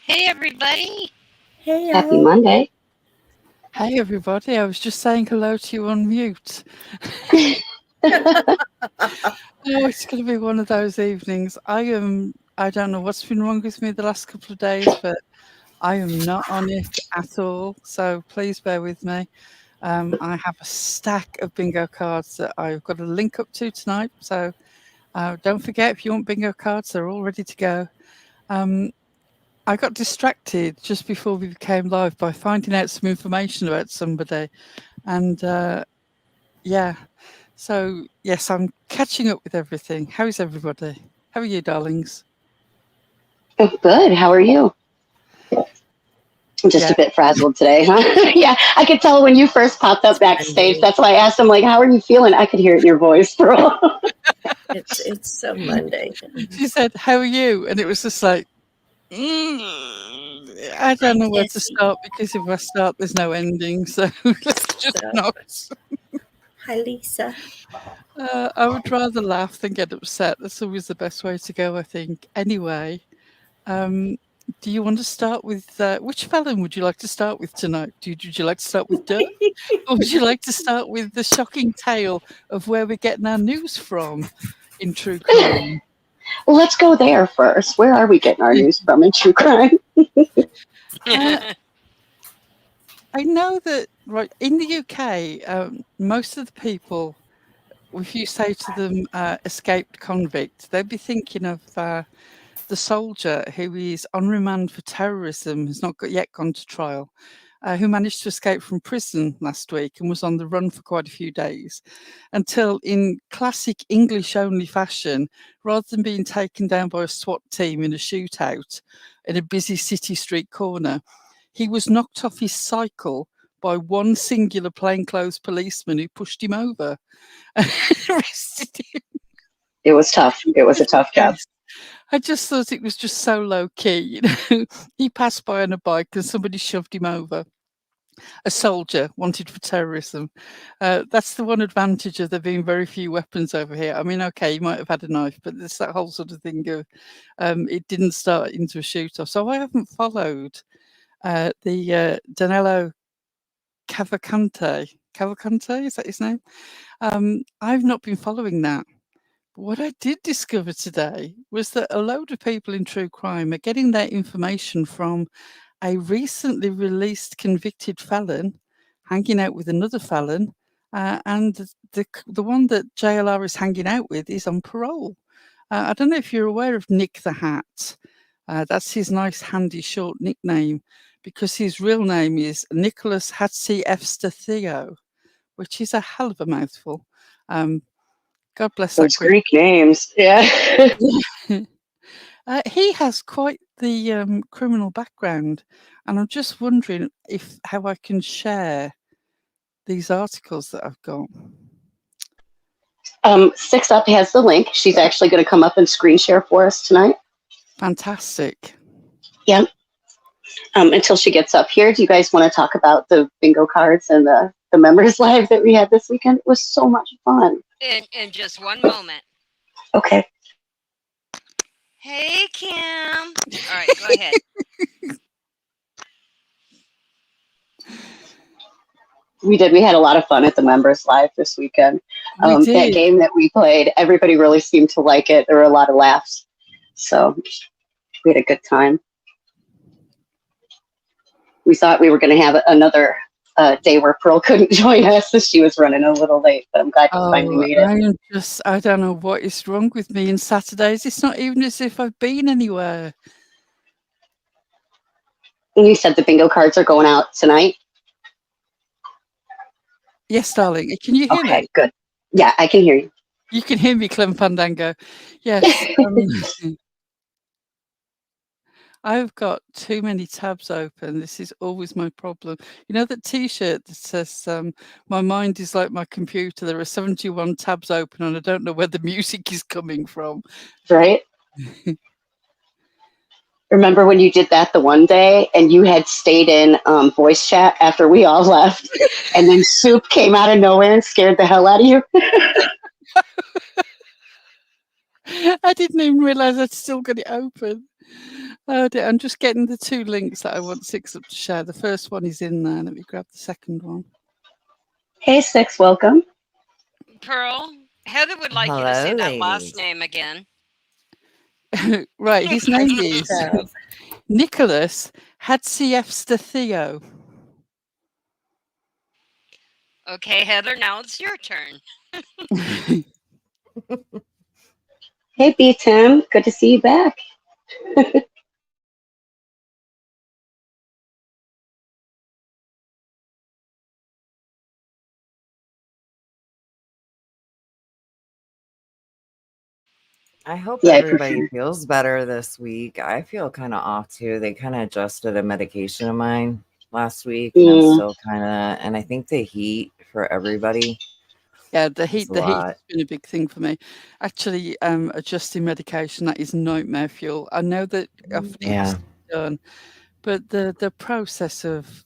Hey, everybody. Hey, Happy Monday. Hey everybody, I was just saying hello to you on mute. It's going to be one of those evenings. I don't know what's been wrong with me the last couple of days, but I am not on it at all. So please bear with me. I have a stack of bingo cards that I've got to link up to tonight. So don't forget, if you want bingo cards, they're all ready to go. I got distracted just before we became live by finding out some information about somebody. And yeah, so yes, I'm catching up with everything. How is everybody? How are you, darlings? Oh, good. How are you? I'm just a bit frazzled today, huh? Yeah, I could tell when you first popped up backstage. That's why I asked him, like, how are you feeling? I could hear it in your voice, bro. It's so Monday. She said, how are you? And it was just like, I don't know where to start, because if I start, there's no ending. So let's just not. Hi, Lisa. I would rather laugh than get upset. That's always the best way to go, I think. Anyway, do you want to start with which felon would you like to start with tonight? Would you like to start with Dirk? Or would you like to start with the shocking tale of where we're getting our news from in true crime? Well, let's go there first. Where are we getting our news from in true crime? I know that, right, in the UK, most of the people, if you say to them escaped convict, they'd be thinking of the soldier who is on remand for terrorism, has not yet gone to trial, who managed to escape from prison last week and was on the run for quite a few days, until, in classic English-only fashion, rather than being taken down by a SWAT team in a shootout in a busy city street corner, he was knocked off his cycle by one singular plainclothes policeman who pushed him over and arrested him. It was tough. It was a tough job. I just thought it was just so low key. You know, he passed by on a bike and somebody shoved him over. A soldier wanted for terrorism. That's the one advantage of there being very few weapons over here. I mean, okay, you might have had a knife, but there's that whole sort of thing of it didn't start into a shoot-off. So I haven't followed the Danilo Cavalcante. Cavalcante, is that his name? I've not been following that. But what I did discover today was that a load of people in true crime are getting their information from a recently released convicted felon hanging out with another felon, and the one that JLR is hanging out with is on parole. I don't know if you're aware of Nick the Hat. That's his nice, handy, short nickname, because his real name is Nicholas Hatziefster Theo, which is a hell of a mouthful. God bless those Greek names. Yeah. He has quite the criminal background, and I'm just wondering how I can share these articles that I've got. Six Up has the link. She's actually going to come up and screen share for us tonight. Fantastic. Yeah. Until she gets up here, do you guys want to talk about the bingo cards and the members live that we had this weekend? It was so much fun. In just one moment. Okay. Hey, Kim. All right, go ahead. We did. We had a lot of fun at the members live this weekend. That game that we played, everybody really seemed to like it. There were a lot of laughs. So we had a good time. We thought we were going to have another day where Pearl couldn't join us, so she was running a little late, but I'm glad you finally made it. I don't know what is wrong with me on Saturdays. It's not even as if I've been anywhere. And you said the bingo cards are going out tonight? Yes, darling. Can you hear me? Okay, good. Yeah, I can hear you. You can hear me, Clem Fandango. Yes. I've got too many tabs open. This is always my problem. You know that T-shirt that says, my mind is like my computer. There are 71 tabs open and I don't know where the music is coming from. Right? Remember when you did that the one day and you had stayed in voice chat after we all left, and then Soup came out of nowhere and scared the hell out of you? I didn't even realize I'd still got it open. Oh dear, I'm just getting the two links that I want Six Up to share. The first one is in there. Let me grab the second one. Hey, Six, welcome. Pearl, Heather would like you to Hello, say that last ladies. name again. Right, his name is So, Nicholas Hatzievsky. Okay, Heather, now it's your turn. Hey, B Tim, good to see you back. I hope Yeah, for everybody sure. feels better this week. I feel kind of off too. They kind of adjusted a medication of mine last week, and I'm still kind of. And I think the heat for everybody. Yeah, the heat is a has lot. been a big thing for me. Actually, adjusting medication, that is nightmare fuel. I know that often Yeah. it's done, but the process of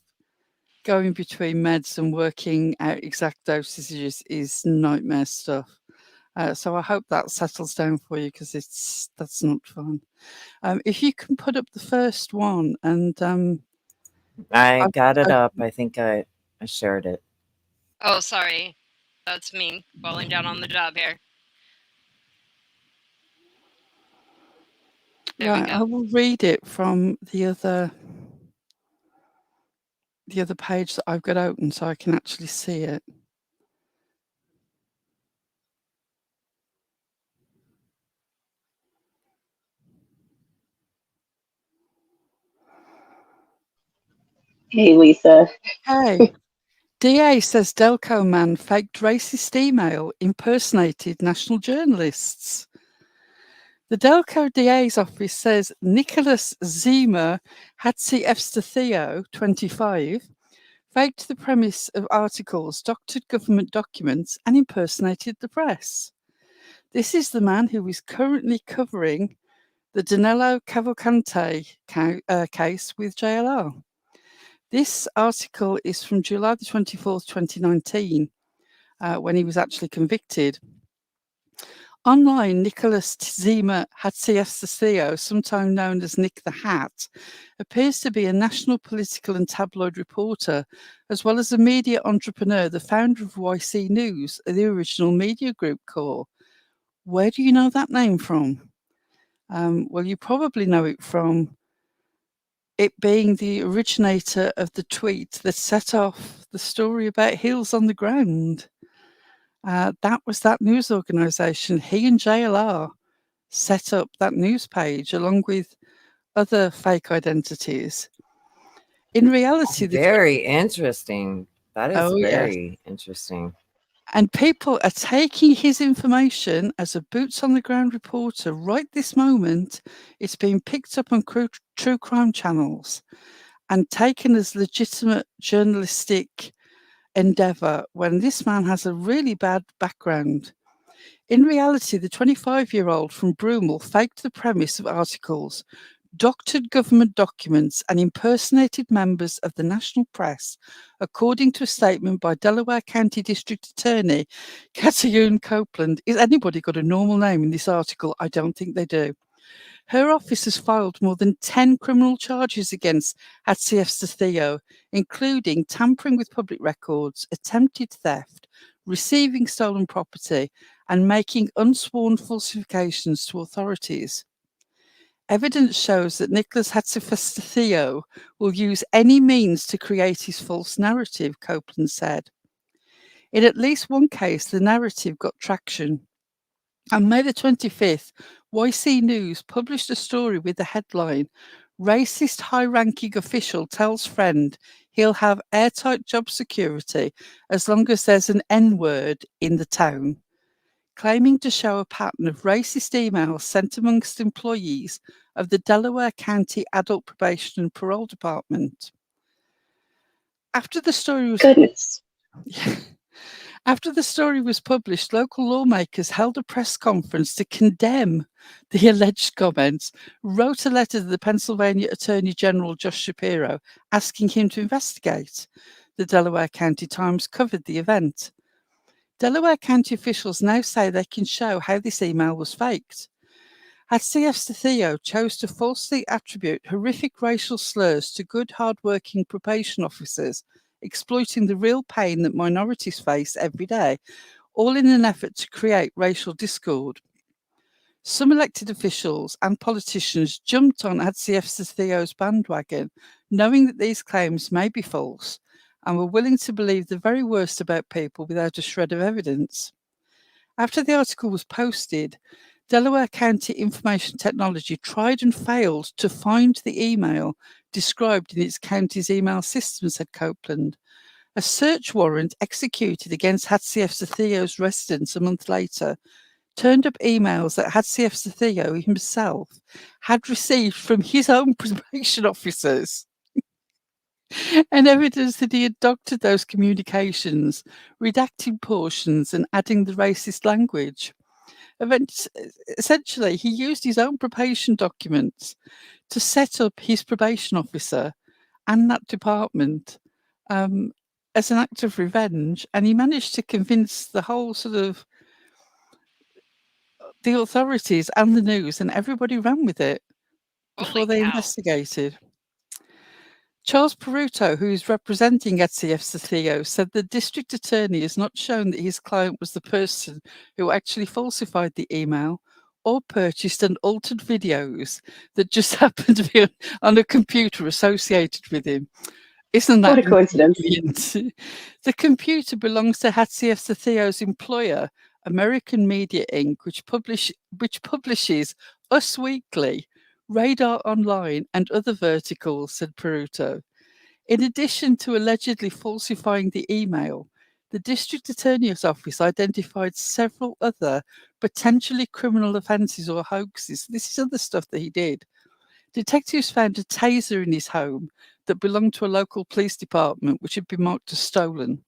going between meds and working out exact dosages is nightmare stuff. So I hope that settles down for you because that's not fun. If you can put up the first one, and I got it I- up. I think I shared it. Oh, sorry. That's me falling down on the job here. There we right, I go. will read it from the other page that I've got open so I can actually see it. Hey, Lisa. Hey, DA says Delco man faked racist email, impersonated national journalists. The Delco DA's office says Nicholas Zima Hatzievsky, 25, faked the premise of articles, doctored government documents, and impersonated the press. This is the man who is currently covering the Danilo Cavalcante case with JLR. This article is from July the 24th, 2019, when he was actually convicted. Online, Nicholas Zima Hatzievsky, sometimes known as Nick the Hat, appears to be a national political and tabloid reporter, as well as a media entrepreneur, the founder of YC News, the original media group core. Where do you know that name from? Well, you probably know it from it being the originator of the tweet that set off the story about Heels on the Ground. That was that news organisation. He and JLR set up that news page along with other fake identities. In reality, Very interesting. That is oh yes, very interesting. and people are taking his information as a boots on the ground reporter right this moment. It's being picked up on true crime channels and taken as legitimate journalistic endeavour when this man has a really bad background. In reality, the 25-year-old from Broomall faked the premise of articles, doctored government documents, and impersonated members of the national press, according to a statement by Delaware County District Attorney Catiune Copeland. Is anybody got a normal name in this article? I don't think they do. Her office has filed more than 10 criminal charges against Hatzievsky, including tampering with public records, attempted theft, receiving stolen property, and making unsworn falsifications to authorities. Evidence shows that Nicholas Hatzievsky will use any means to create his false narrative, Copeland said. In at least one case, the narrative got traction. On May the 25th, YC News published a story with the headline, Racist High-Ranking Official Tells Friend He'll Have Airtight Job Security as long as there's an N-word in the town, claiming to show a pattern of racist emails sent amongst employees of the Delaware County Adult Probation and Parole Department. After the story was Goodness. After the story was published, local lawmakers held a press conference to condemn the alleged comments, wrote a letter to the Pennsylvania Attorney General Josh Shapiro asking him to investigate. The Delaware County Times covered the event. Delaware County officials now say they can show how this email was faked. Tchaikosvky chose to falsely attribute horrific racial slurs to good, hard-working probation officers, exploiting the real pain that minorities face every day, all in an effort to create racial discord. Some elected officials and politicians jumped on Tchaikosvky's bandwagon, knowing that these claims may be false, and were willing to believe the very worst about people without a shred of evidence. After the article was posted, Delaware County Information Technology tried and failed to find the email described in its county's email system, said Copeland. A search warrant executed against Tchaikosvky's residence a month later turned up emails that Tchaikosvky himself had received from his own probation officers and evidence that he had doctored those communications, redacting portions and adding the racist language. Essentially, he used his own probation documents to set up his probation officer and that department as an act of revenge, and he managed to convince the whole sort of the authorities and the news, and everybody ran with it before they investigated. Charles Peruto, who is representing Tchaikosvky, said the district attorney has not shown that his client was the person who actually falsified the email or purchased and altered videos that just happened to be on a computer associated with him. Isn't that what a coincidence? The computer belongs to Tchaikosvky's employer, American Media Inc., which publishes Us Weekly, Radar Online, and other verticals, said Peruto. In addition to allegedly falsifying the email, the district attorney's office identified several other potentially criminal offences or hoaxes. This is other stuff that he did. Detectives found a taser in his home that belonged to a local police department, which had been marked as stolen.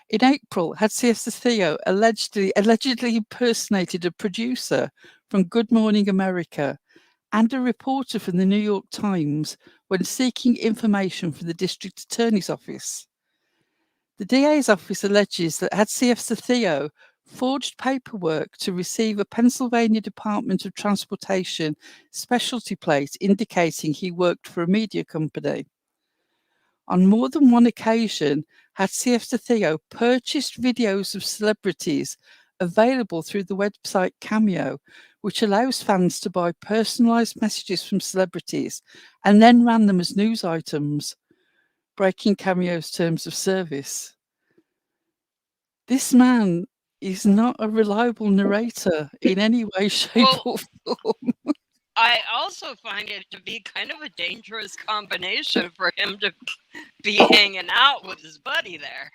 In April, Tchaikosvky allegedly impersonated a producer from Good Morning America and a reporter from the New York Times when seeking information from the district attorney's office. The DA's office alleges that Tchaikosvky forged paperwork to receive a Pennsylvania Department of Transportation specialty plate indicating he worked for a media company. On more than one occasion, Tchaikosvky purchased videos of celebrities available through the website Cameo, which allows fans to buy personalised messages from celebrities and then ran them as news items, breaking Cameo's terms of service. This man is not a reliable narrator in any way, shape, or form. I also find it to be kind of a dangerous combination for him to be hanging out with his buddy there.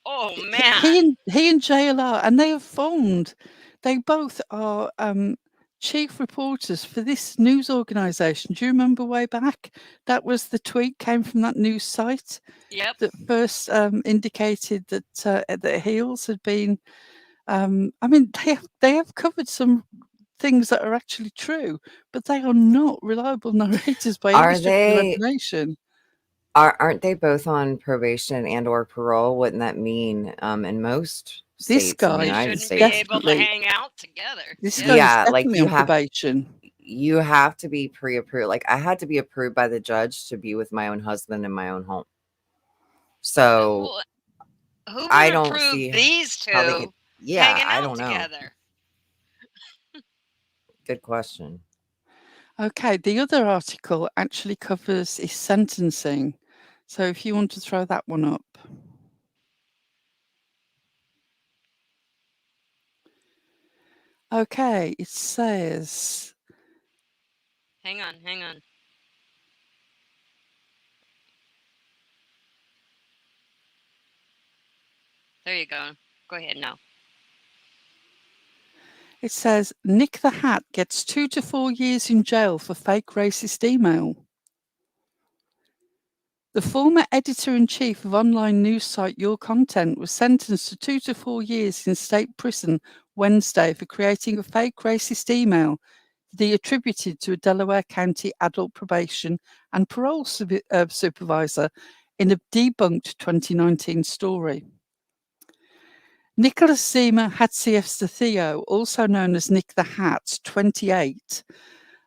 Oh man! He and JLR, and they have formed. They both are chief reporters for this news organisation. Do you remember way back? That was the tweet came from that news site. Yep. That first indicated that that Heels had been. I mean, they have covered some things that are actually true, but they are not reliable narrators by any stretch of the imagination. Aren't they both on probation and or parole? Wouldn't that mean in most states in the United States, be able to hang out together? This guy is definitely on probation. You have to be pre-approved. Like I had to be approved by the judge to be with my own husband in my own home. So who would I don't approve see these two how they could, hanging out I don't know. together? Good question. Okay, the other article actually covers his sentencing. So if you want to throw that one up. Okay, it says... Hang on. There you go. Go ahead now. It says, Nick the Hat gets 2 to 4 years in jail for fake racist email. The former editor-in-chief of online news site Your Content was sentenced to 2 to 4 years in state prison Wednesday for creating a fake racist email that he attributed to a Delaware County adult probation and parole supervisor in a debunked 2019 story. Nicholas Zima Hatzievsky, also known as Nick the Hat, 28,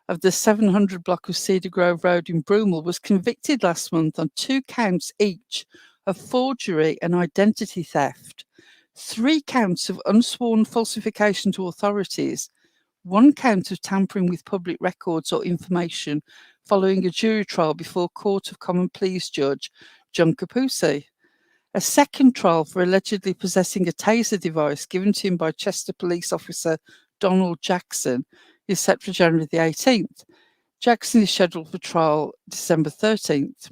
of the 700 block of Cedar Grove Road in Broomall, was convicted last month on 2 counts each of forgery and identity theft, 3 counts of unsworn falsification to authorities, 1 count of tampering with public records or information following a jury trial before Court of Common Pleas Judge John Capuzzi. A second trial for allegedly possessing a taser device given to him by Chester police officer Donald Jackson is set for January the 18th. Jackson is scheduled for trial December 13th.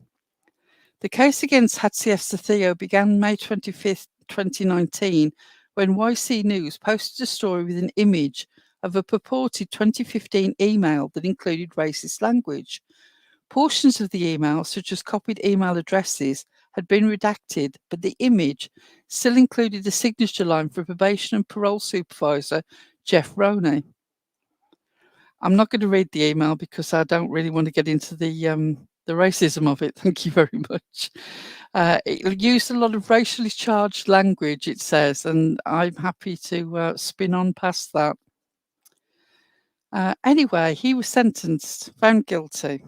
The case against Hatzievsky began May 25th, 2019, when YC News posted a story with an image of a purported 2015 email that included racist language. Portions of the email, such as copied email addresses, had been redacted, but the image still included a signature line for probation and parole supervisor Jeff Roney. I'm not going to read the email because I don't really want to get into the racism of it. Thank you very much. It used a lot of racially charged language, it says, and I'm happy to spin on past that. Anyway, he was sentenced, found guilty,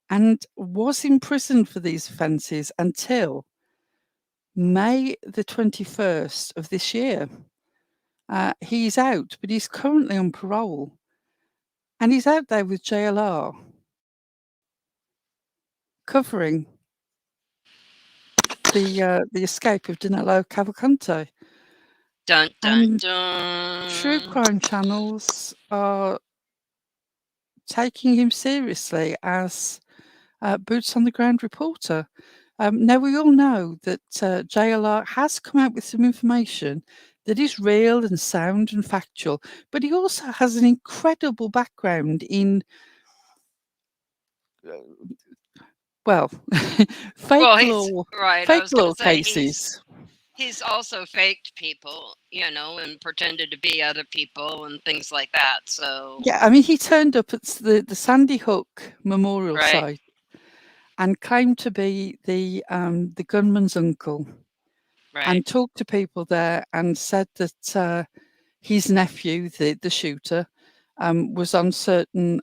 and was imprisoned for these offences until May the 21st of this year. He's out, but he's currently on parole. And he's out there with JLR, covering the escape of Danilo Cavalcante. Dun, dun, And dun. true crime channels are taking him seriously as boots on the ground reporter. Now, we all know that JLR has come out with some information that is real and sound and factual, but he also has an incredible background in, fake law, right. I fake was gonna law say cases. he's also faked people, and pretended to be other people and things like that. So Yeah, I mean, he turned up at the Sandy Hook Memorial Right. site and claimed to be the gunman's uncle, right, and talked to people there and said that his nephew, the shooter, was on certain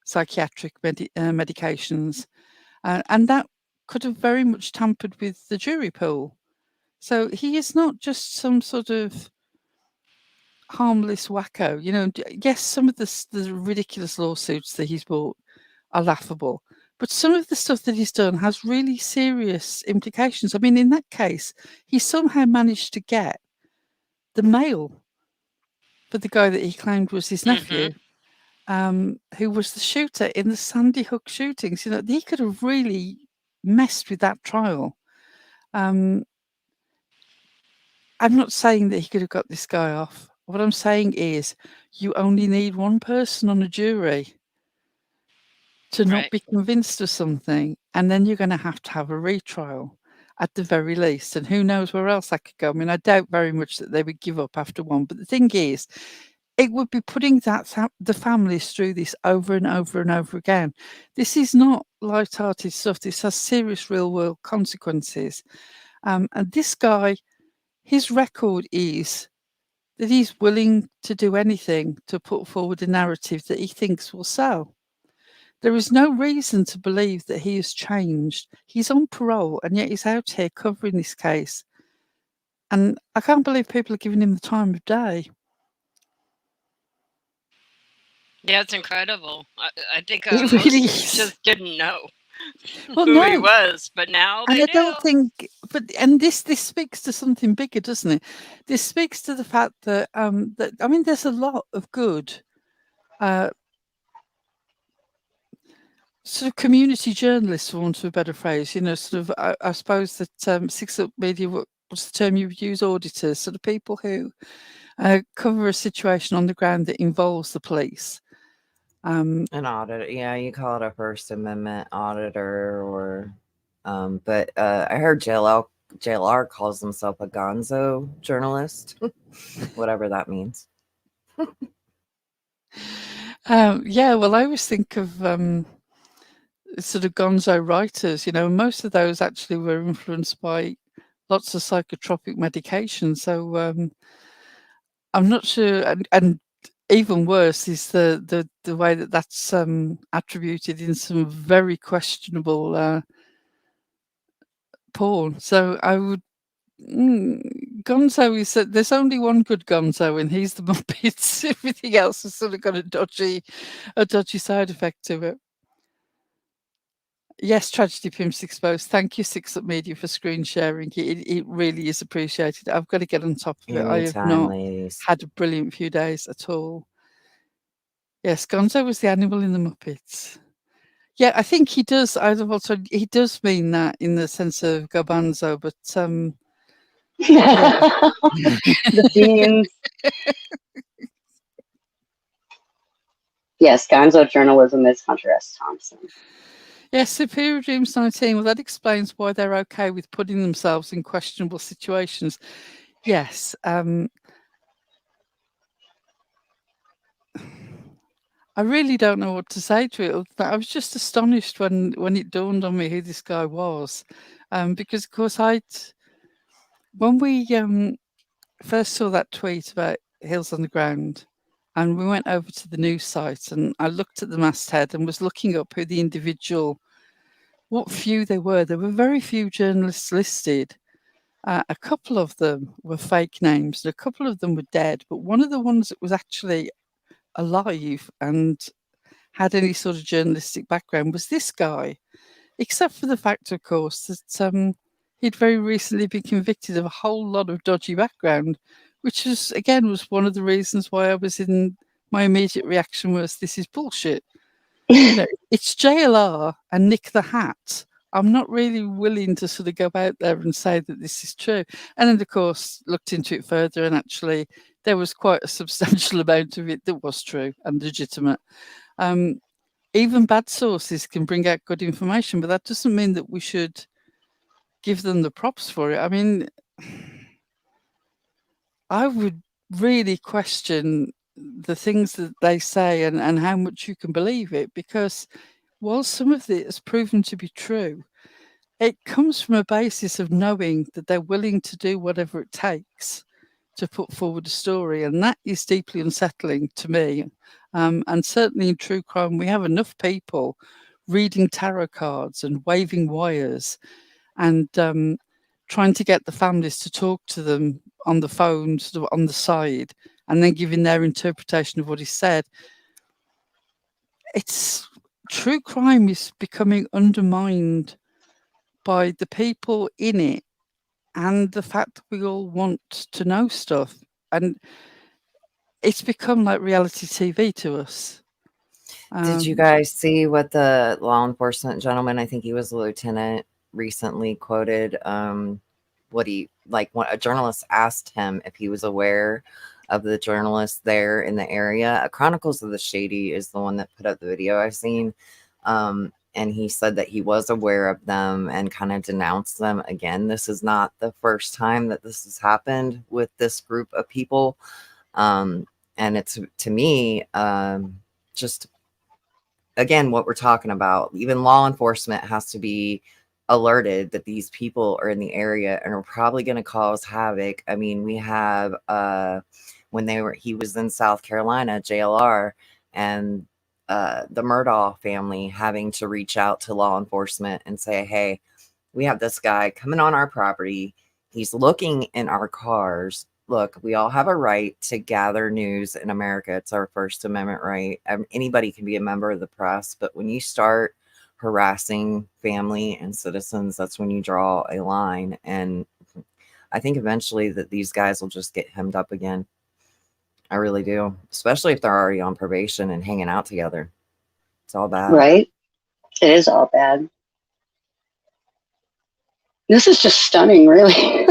psychiatric medications, and that could have very much tampered with the jury pool. So he is not just some sort of harmless wacko. Yes, some of the ridiculous lawsuits that he's brought are laughable, but some of the stuff that he's done has really serious implications. I mean, in that case, he somehow managed to get the mail for the guy that he claimed was his nephew, who was the shooter in the Sandy Hook shootings. He could have really messed with that trial. I'm not saying that he could have got this guy off. What I'm saying is you only need one person on a jury to not Right. be convinced of something, and then you're going to have a retrial at the very least. And who knows where else that could go. I mean, I doubt very much that they would give up after one. But the thing is, it would be putting the families through this over and over and over again. This is not light-hearted stuff. This has serious real-world consequences. And this guy, his record is that he's willing to do anything to put forward a narrative that he thinks will sell. There is no reason to believe that he has changed. He's on parole, and yet he's out here covering this case. And I can't believe people are giving him the time of day. Yeah, it's incredible. I think It most really is. just didn't know Well, who he no. was, but now And they I do. don't think, and this speaks to something bigger, doesn't it? This speaks to the fact that there's a lot of good sort of community journalists, for want of a better phrase. I suppose that Six Up Media, what's the term you would use? Auditors, sort of people who cover a situation on the ground that involves the police. An auditor, yeah, you call it a First Amendment auditor, or but I heard JLR calls himself a gonzo journalist, whatever that means. Yeah, well, I always think of sort of gonzo writers, and most of those actually were influenced by lots of psychotropic medication. So I'm not sure, and even worse is the way that that's attributed in some very questionable porn. So I would. Gonzo is there's only one good Gonzo, and he's the Muppets. Everything else has sort of got a dodgy side effect to it. Yes, Tragedy Pimps Exposed. Thank you, Six Up Media, for screen sharing. It really is appreciated. I've got to get on top of it. I have Anytime, not ladies. had a brilliant few days at all. Yes, Gonzo was the animal in the Muppets. Yeah, I think he does. He does mean that in the sense of garbanzo, but The beans. Yes, gonzo journalism is Hunter S. Thompson. Yes, Superior Dreams 19. Well, that explains why they're okay with putting themselves in questionable situations. Yes. I really don't know what to say to it. I was just astonished when it dawned on me who this guy was, because of course when we first saw that tweet about Hills on the Ground, and we went over to the news site, and I looked at the masthead and was looking up who the individual, what few there were. There were very few journalists listed. A couple of them were fake names, and a couple of them were dead. But one of the ones that was actually alive and had any sort of journalistic background was this guy, except for the fact, of course, that he'd very recently been convicted of a whole lot of dodgy background, which was one of the reasons why my immediate reaction was, this is bullshit. It's JLR and Nick the Hat. I'm not really willing to sort of go out there and say that this is true. And then, of course, looked into it further, and actually there was quite a substantial amount of it that was true and legitimate. Even bad sources can bring out good information, but that doesn't mean that we should give them the props for it. I mean, I would really question the things that they say and how much you can believe it, because while some of it has proven to be true, it comes from a basis of knowing that they're willing to do whatever it takes to put forward a story. And that is deeply unsettling to me. And certainly in true crime, we have enough people reading tarot cards and waving wires and trying to get the families to talk to them on the phone, sort of on the side, and then giving their interpretation of what is said. True crime is becoming undermined by the people in it and the fact that we all want to know stuff. And it's become like reality TV to us. Did you guys see what the law enforcement gentleman, I think he was a lieutenant, recently quoted? What a journalist asked him if he was aware of the journalists there in the area. Chronicles of the Shady is the one that put up the video I've seen. And he said that he was aware of them and kind of denounced them again. This is not the first time that this has happened with this group of people. And it's, to me, just, again, what we're talking about. Even law enforcement has to be alerted that these people are in the area and are probably going to cause havoc. I mean, we have, he was in South Carolina, JLR, and the Murdaugh family having to reach out to law enforcement and say, hey, we have this guy coming on our property. He's looking in our cars. Look, we all have a right to gather news in America. It's our First Amendment right. Anybody can be a member of the press, but when you start harassing family and citizens, that's when you draw a line. And I think eventually that these guys will just get hemmed up again. I really do, especially if they're already on probation and hanging out together. It's all bad. Right? It is all bad. This is just stunning, really.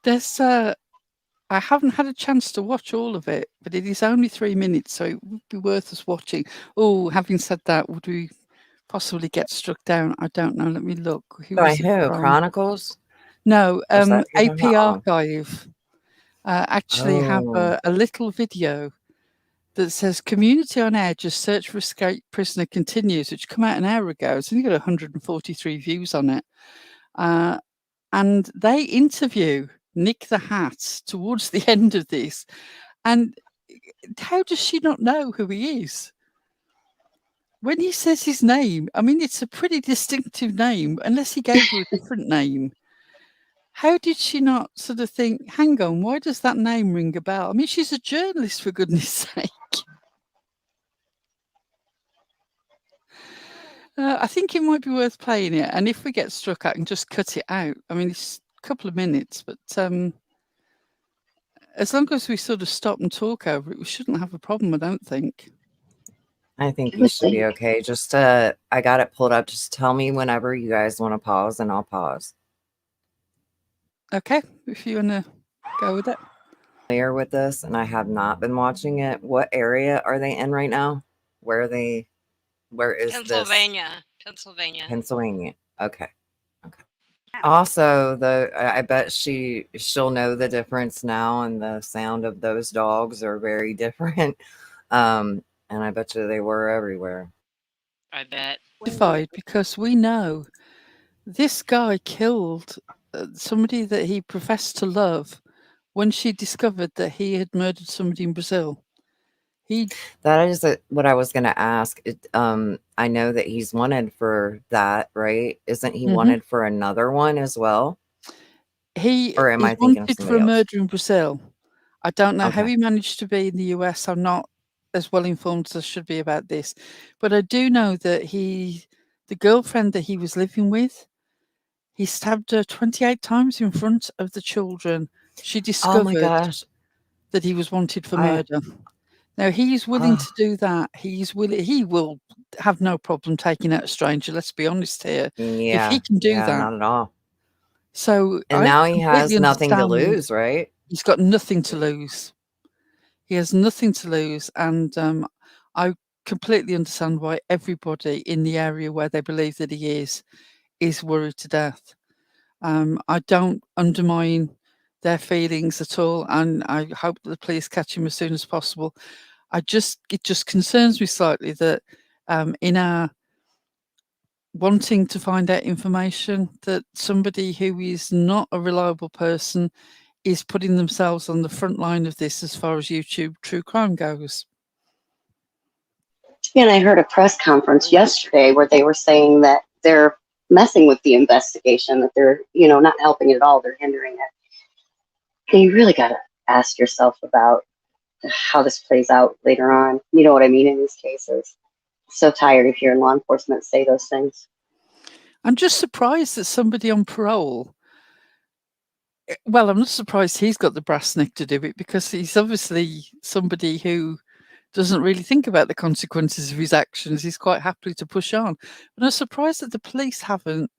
There's I haven't had a chance to watch all of it, but it is only 3 minutes, so it would be worth us watching. Oh, having said that, would we possibly get struck down? I don't know. Let me look. By who? Chronicles? No, AP Oh. Archive actually have a little video that says Community on Air, just search for escape prisoner continues, which came out an hour ago. It's only got 143 views on it. and they interview Nick the Hat towards the end of this. And how does she not know who he is? When he says his name, I mean, it's a pretty distinctive name, unless he gave her a different name. How did she not sort of think, hang on, why does that name ring a bell? I mean, she's a journalist, for goodness sake. I think it might be worth playing it. And if we get struck, I can just cut it out. I mean, it's a couple of minutes, but as long as we sort of stop and talk over it, we shouldn't have a problem, I don't think. I think we should be okay. Just I got it pulled up. Just tell me whenever you guys want to pause, and I'll pause. Okay, if you want to go with it. Familiar with this, and I have not been watching it. What area are they in right now? Where are they? Where is Pennsylvania. this? Pennsylvania. Okay. Okay. Also, I bet she'll know the difference now, and the sound of those dogs are very different. And I bet you they were everywhere. I bet. Because we know this guy killed somebody that he professed to love when she discovered that he had murdered somebody in Brazil. That is what I was going to ask. I know that he's wanted for that, right? Isn't he wanted for another one as well? Or am I thinking of somebody else? For a murder in Brazil. I don't know how he managed to be in the US. I'm not as well informed as I should be about this, but I do know that the girlfriend that he was living with, he stabbed her 28 times in front of the children. She discovered that he was wanted for murder. Now he's willing to do that. He will have no problem taking out a stranger. Let's be honest here. Yeah, if he can do that, not at all. So and now he has nothing to lose, right? He's got nothing to lose. He has nothing to lose, and I completely understand why everybody in the area where they believe that he is worried to death. I don't undermine their feelings at all, and I hope that the police catch him as soon as possible. It just concerns me slightly that in our wanting to find out information, that somebody who is not a reliable person is putting themselves on the front line of this as far as YouTube true crime goes. And I heard a press conference yesterday where they were saying that they're messing with the investigation, that they're, not helping it at all, they're hindering it. And you really got to ask yourself about how this plays out later on. You know what I mean in these cases. So tired of hearing law enforcement say those things. I'm just surprised that somebody on parole, well, I'm not surprised he's got the brass neck to do it, because he's obviously somebody who doesn't really think about the consequences of his actions. He's quite happy to push on. But I'm surprised that the police haven't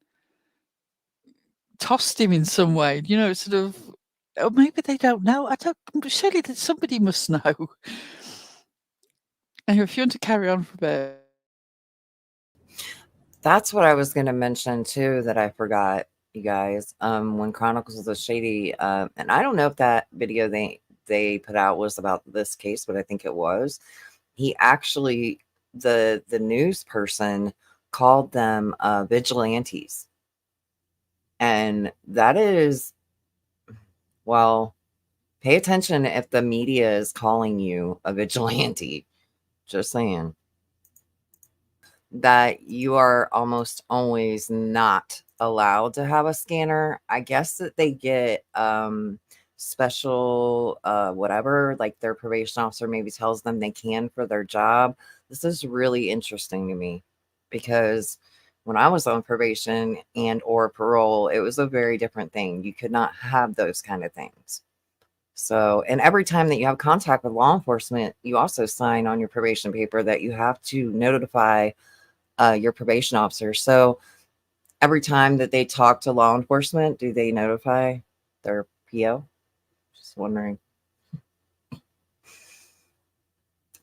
tossed him in some way, sort of, or maybe they don't know. Surely that somebody must know. And if you want to carry on for a bit. That's what I was going to mention too, that I forgot, you guys. When Chronicles was shady, and I don't know if that video they put out was about this case, but I think it was. He actually, the news person called them vigilantes, and that is, well, pay attention if the media is calling you a vigilante. Just saying. That you are almost always not allowed to have a scanner. I guess that they get special whatever, like their probation officer maybe tells them they can for their job. This is really interesting to me, because when I was on probation and or parole, it was a very different thing. You could not have those kind of things. So, and every time that you have contact with law enforcement, you also sign on your probation paper that you have to notify your probation officer. So every time that they talk to law enforcement, do they notify their PO? Just wondering.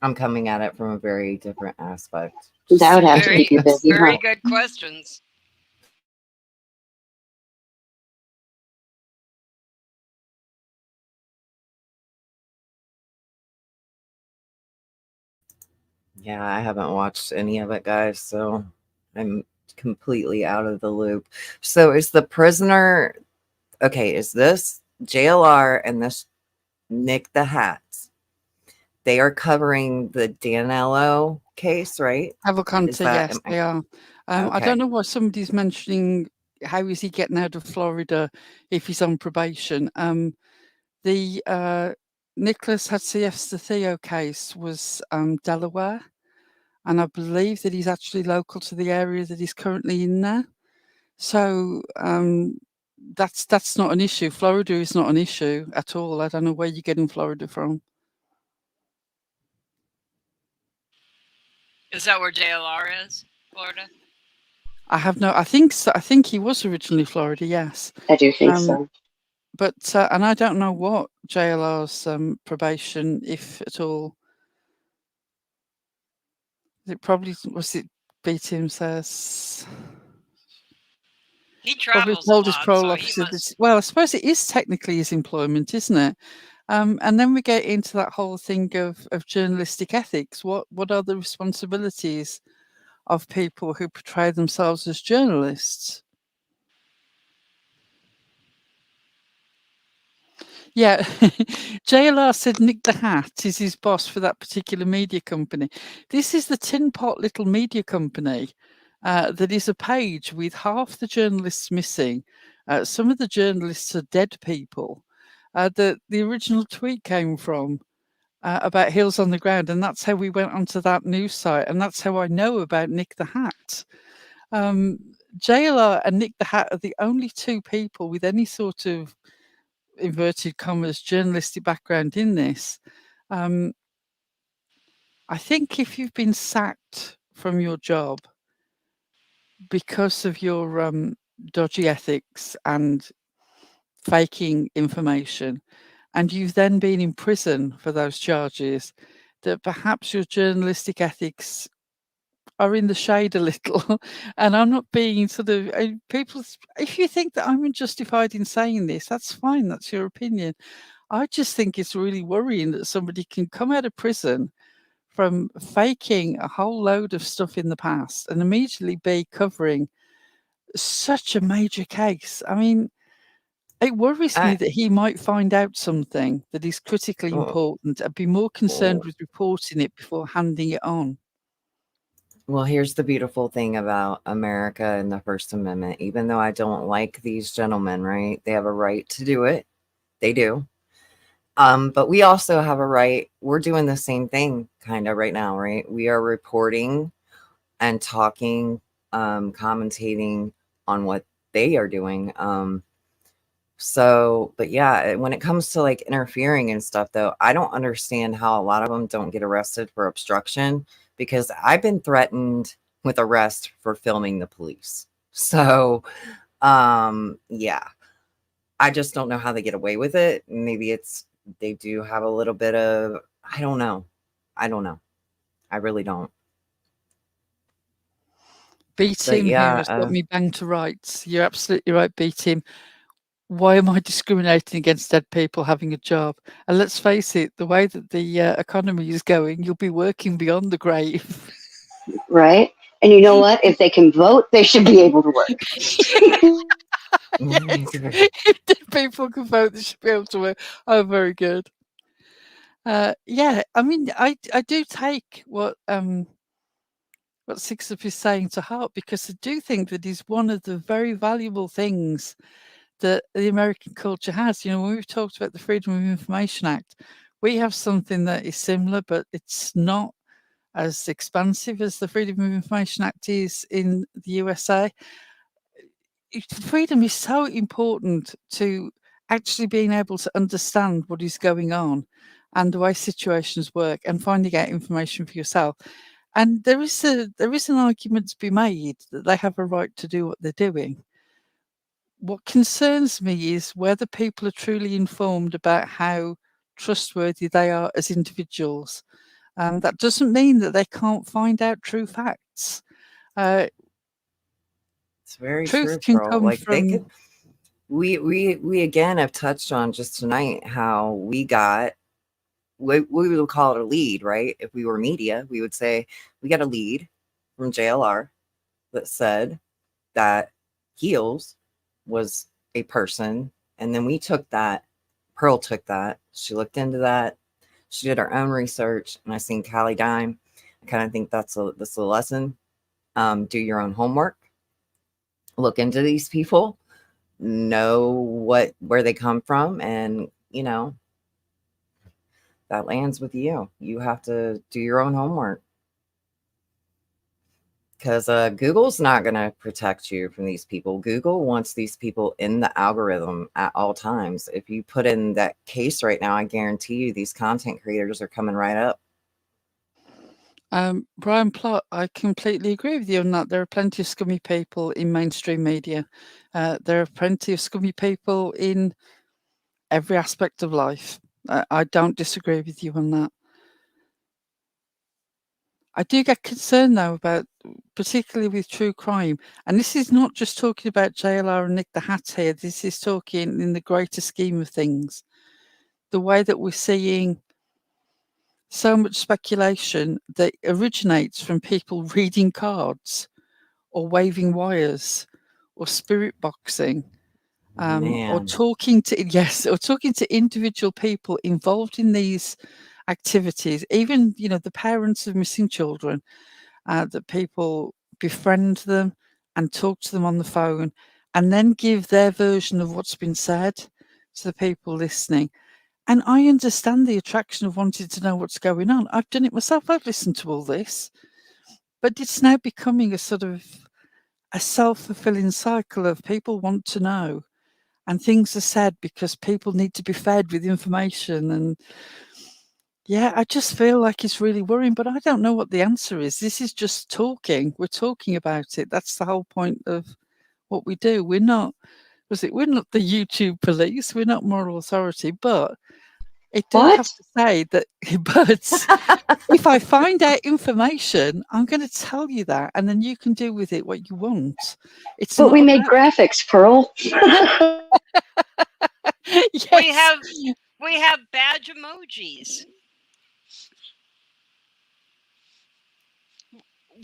I'm coming at it from a very different aspect. That would have to keep you busy. Very good questions. Yeah, I haven't watched any of it, guys, so I'm completely out of the loop. So is the prisoner okay, is this JLR and this Nick the Hats? They are covering the Danilo case, right? Is Cavalcante, that yes, they are. I okay? don't know why somebody's mentioning how is he getting out of Florida if he's on probation. The Nicholas Hatzievsky case was Delaware, and I believe that he's actually local to the area that he's currently in now. So that's not an issue. Florida is not an issue at all. I don't know where you're getting Florida from. Is that where JLR is? Florida? I have no. I think so. I think he was originally Florida. Yes. I do think so. But and I don't know what JLR's probation, if at all. It probably was it. B Team says He probably travels a told his lot, parole so he officer must. that. Well, I suppose it is technically his employment, isn't it? And then we get into that whole thing of journalistic ethics. What are the responsibilities of people who portray themselves as journalists? Yeah, JLR said Nick the Hat is his boss for that particular media company. This is the tin pot little media company that is a page with half the journalists missing. Some of the journalists are dead people. The original tweet came from about Hills on the Ground, and that's how we went onto that news site, and that's how I know about Nick the Hat. JLR and Nick the Hat are the only two people with any sort of inverted commas journalistic background in this. I think if you've been sacked from your job because of your dodgy ethics and faking information, and you've then been in prison for those charges, that perhaps your journalistic ethics are in the shade a little. And I'm not being sort of people. If you think that I'm unjustified in saying this, that's fine. That's your opinion. I just think it's really worrying that somebody can come out of prison from faking a whole load of stuff in the past and immediately be covering such a major case. I mean, it worries me I, that he might find out something that is critically oh, important and be more concerned oh. with reporting it before handing it on. Well, here's the beautiful thing about America and the First Amendment. Even though I don't like these gentlemen, right? They have a right to do it. They do. But we also have a right. We're doing the same thing kind of right now, right? We are reporting and talking, commentating on what they are doing. So, but yeah, when it comes to like interfering and stuff, though, I don't understand how a lot of them don't get arrested for obstruction, because I've been threatened with arrest for filming the police. So, yeah, I just don't know how they get away with it. Maybe it's they do have a little bit of, I don't know. I don't know. I really don't. B But Team here has got yeah, me banged to rights. You're absolutely right, B Team. Why am I discriminating against dead people having a job? And let's face it, the way that the economy is going, you'll be working beyond the grave. Right? And you know what? If they can vote, they should be able to work. If dead people can vote, they should be able to work. Oh, very good. Yeah, I mean, I do take what Sixup is saying to heart, because I do think that is one of the very valuable things that the American culture has. You know, when we've talked about the Freedom of Information Act, we have something that is similar, but it's not as expansive as the Freedom of Information Act is in the USA. Freedom is so important to actually being able to understand what is going on and the way situations work and finding out information for yourself. And there is an argument to be made that they have a right to do what they're doing. What concerns me is whether people are truly informed about how trustworthy they are as individuals. That doesn't mean that they can't find out true facts. it's very Truth true, can Pearl. come Like they from could, we again have touched on just tonight how we got, we would call it a lead, right? If we were media, we would say we got a lead from JLR that said that Heels was a person And then we took that, Pearl took that, she looked into that, she did her own research, and I seen Callie Dime. I kind of think that's a lesson. Do your own homework, look into these people, know where they come from, and that lands with you. You have to do your own homework, because Google's not going to protect you from these people. Google wants these people in the algorithm at all times. If you put in that case right now, I guarantee you these content creators are coming right up. Brian Plott, I completely agree with you on that. There are plenty of scummy people in mainstream media. There are plenty of scummy people in every aspect of life. I don't disagree with you on that. I do get concerned though about, particularly with true crime, and this is not just talking about JLR and Nick the Hat here. This is talking in the greater scheme of things. The way that we're seeing so much speculation that originates from people reading cards or waving wires or spirit boxing, or talking to individual people involved in these activities, even the parents of missing children, that people befriend them and talk to them on the phone and then give their version of what's been said to the people listening. And I understand the attraction of wanting to know what's going on. I've done it myself. I've listened to all this, but it's now becoming a sort of a self-fulfilling cycle of people want to know, and things are said because people need to be fed with information. And yeah, I just feel like it's really worrying, but I don't know what the answer is. This is just talking. We're talking about it. That's the whole point of what we do. We're not the YouTube police. We're not moral authority, but it do have to say that, but if I find out information, I'm going to tell you that, and then you can do with it what you want. It's but not we made graphics, Pearl. Yes. We have badge emojis.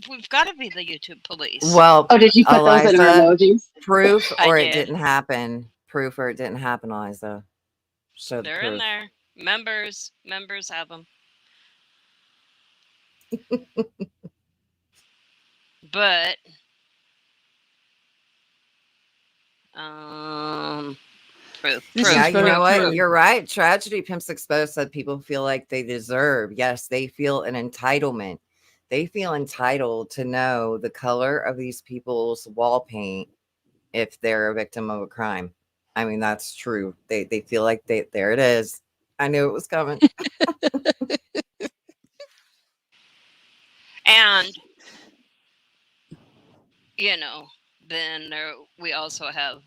We've got to be the YouTube police. Well, did you put those in our emojis? Proof or I it did. didn't happen. Proof or it didn't happen, Eliza. Show They're proof. in there. Members have them. But proof. Yeah, you know what? True. You're right. Tragedy Pimps Exposed said people feel like they deserve. Yes, they feel an entitlement. They feel entitled to know the color of these people's wall paint if they're a victim of a crime. I mean, that's true. They feel like there it is. I knew it was coming. And then we also have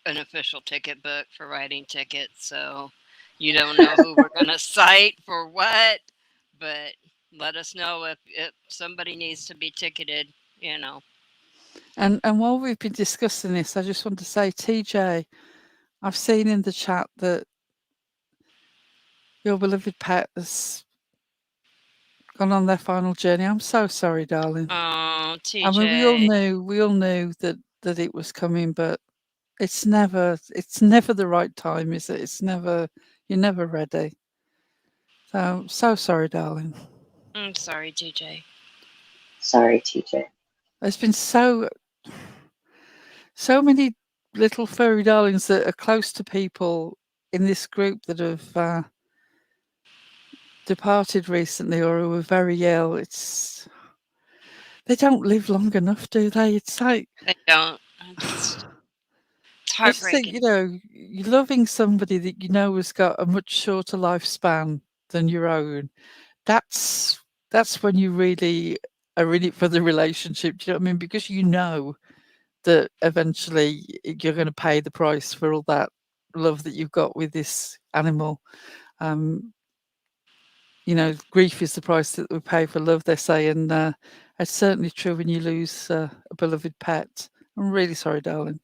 an official ticket book for writing tickets, so you don't know who we're going to cite for what, but let us know if somebody needs to be ticketed, And while we've been discussing this, I just want to say, TJ, I've seen in the chat that your beloved pet has gone on their final journey. I'm so sorry, darling. Oh, TJ. I mean, we all knew that it was coming, but it's never the right time, is it? You're never ready. So sorry, darling. I'm sorry, TJ. Sorry, TJ. There's been so many little furry darlings that are close to people in this group that have departed recently or who were very ill. They don't live long enough, do they? It's like they don't. It's I just think, heartbreaking. you're loving somebody that you know has got a much shorter lifespan than your own. That's when you really are in it for the relationship. Do you know what I mean? Because you know that eventually you're going to pay the price for all that love that you've got with this animal. Grief is the price that we pay for love, they say, and it's certainly true when you lose a beloved pet. I'm really sorry, darling.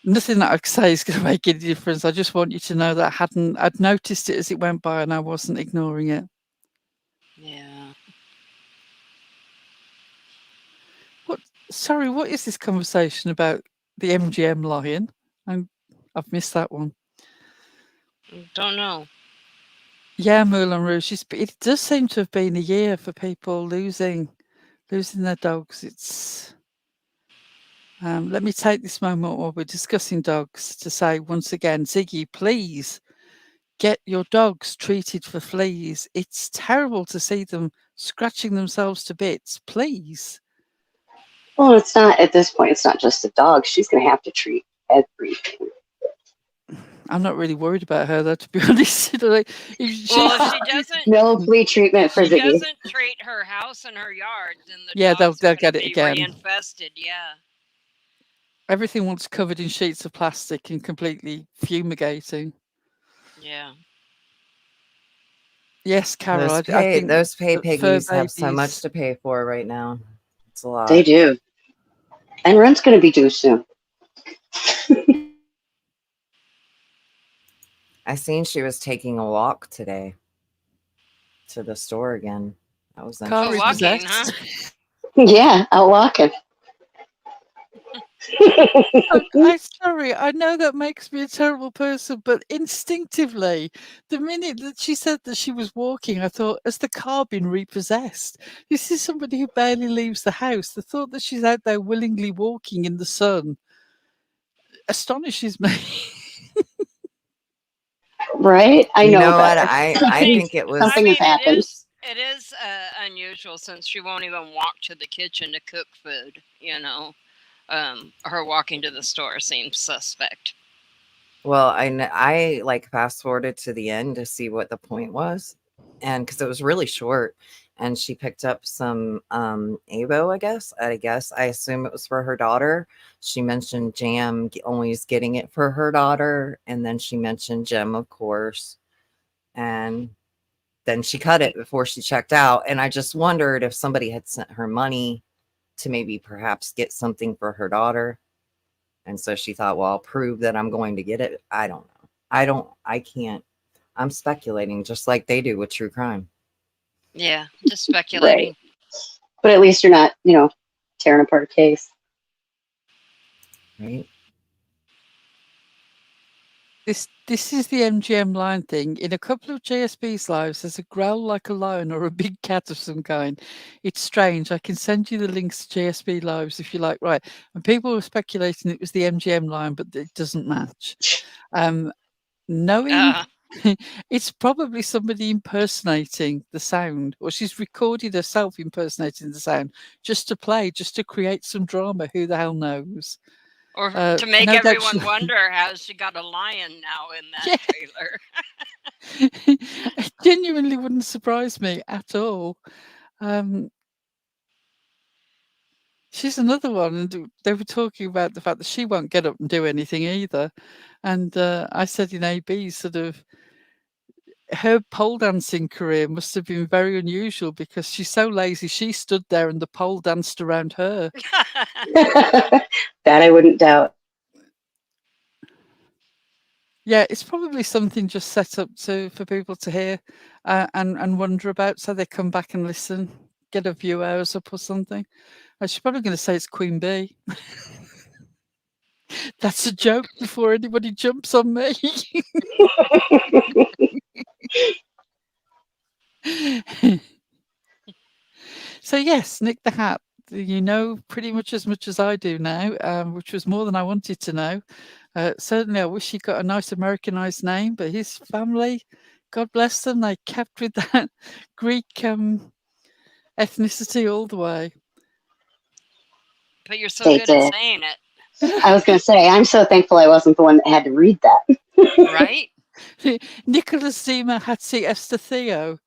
Nothing that I say is going to make any difference. I just want you to know that I'd noticed it as it went by and I wasn't ignoring it. Yeah. What is this conversation about the MGM lion. I've missed that one. Don't know. Yeah, Moulin Rouge. It does seem to have been a year for people losing their dogs. It's let me take this moment while we're discussing dogs to say once again, Ziggy, please get your dogs treated for fleas. It's terrible to see them scratching themselves to bits. Please. Well, it's not at this point. It's not just a dog. She's going to have to treat everything. I'm not really worried about her, though, to be honest. Well, she doesn't. No flea treatment for She Ziggy. doesn't treat her house and her yard, and the Yeah, dogs they'll are going get to it be again. reinfested. Yeah. Everything once covered in sheets of plastic and completely fumigating. Yeah. Yes, Carol, Those I pay think those pay that fur piggies have so much babies. to pay for right now. It's a lot. They do. And rent's going to be due soon. I seen she was taking a walk today to the store again. That was Car Oh, interesting. walking, huh? repossessed. Yeah, out walking. I'm sorry, I know that makes me a terrible person, but instinctively, the minute that she said that she was walking, I thought, has the car been repossessed? This is somebody who barely leaves the house. The thought that she's out there willingly walking in the sun astonishes me. Right? I You know know what? better. I think it was. Something has happened. It is unusual since she won't even walk to the kitchen to cook food. Her walking to the store seems suspect. Well, I like fast forwarded to the end to see what the point was, and because it was really short, and she picked up some avo. I assume it was for her daughter. She mentioned Jam always getting it for her daughter, and then she mentioned Jem, of course, and then she cut it before she checked out. And I just wondered if somebody had sent her money to maybe perhaps get something for her daughter. And so she thought, well, I'll prove that I'm going to get it. I don't know. I can't. I'm speculating just like they do with true crime. Yeah, just speculating. Right. But at least you're not, tearing apart a case. Right. This is the MGM line thing. In a couple of JSB's lives, there's a growl like a lion or a big cat of some kind. It's strange. I can send you the links to JSB lives if you like. Right. And people were speculating it was the MGM line, but it doesn't match. Knowing it's probably somebody impersonating the sound, or she's recorded herself impersonating the sound just to play, just to create some drama. Who the hell knows? Or to make no doubt everyone she- wonder how she got a lion now in that Yeah. trailer. It genuinely wouldn't surprise me at all. She's another one, and they were talking about the fact that she won't get up and do anything either. And I said in AB, sort of, her pole dancing career must have been very unusual because she's so lazy. She stood there and the pole danced around her. That I wouldn't doubt. Yeah, it's probably something just set up for people to hear and wonder about, so they come back and listen, get a few hours up or something. She's probably going to say it's Queen Bee. That's a joke before anybody jumps on me. So yes, Nick the Hat. You know pretty much as I do now, which was more than I wanted to know. Certainly, I wish he got a nice Americanized name, but his family, God bless them, they kept with that Greek ethnicity all the way. But you're so They good at did. saying it, I was going to say, I'm so thankful I wasn't the one that had to read that. right? Nicholas Zima Hatsi Eustathio.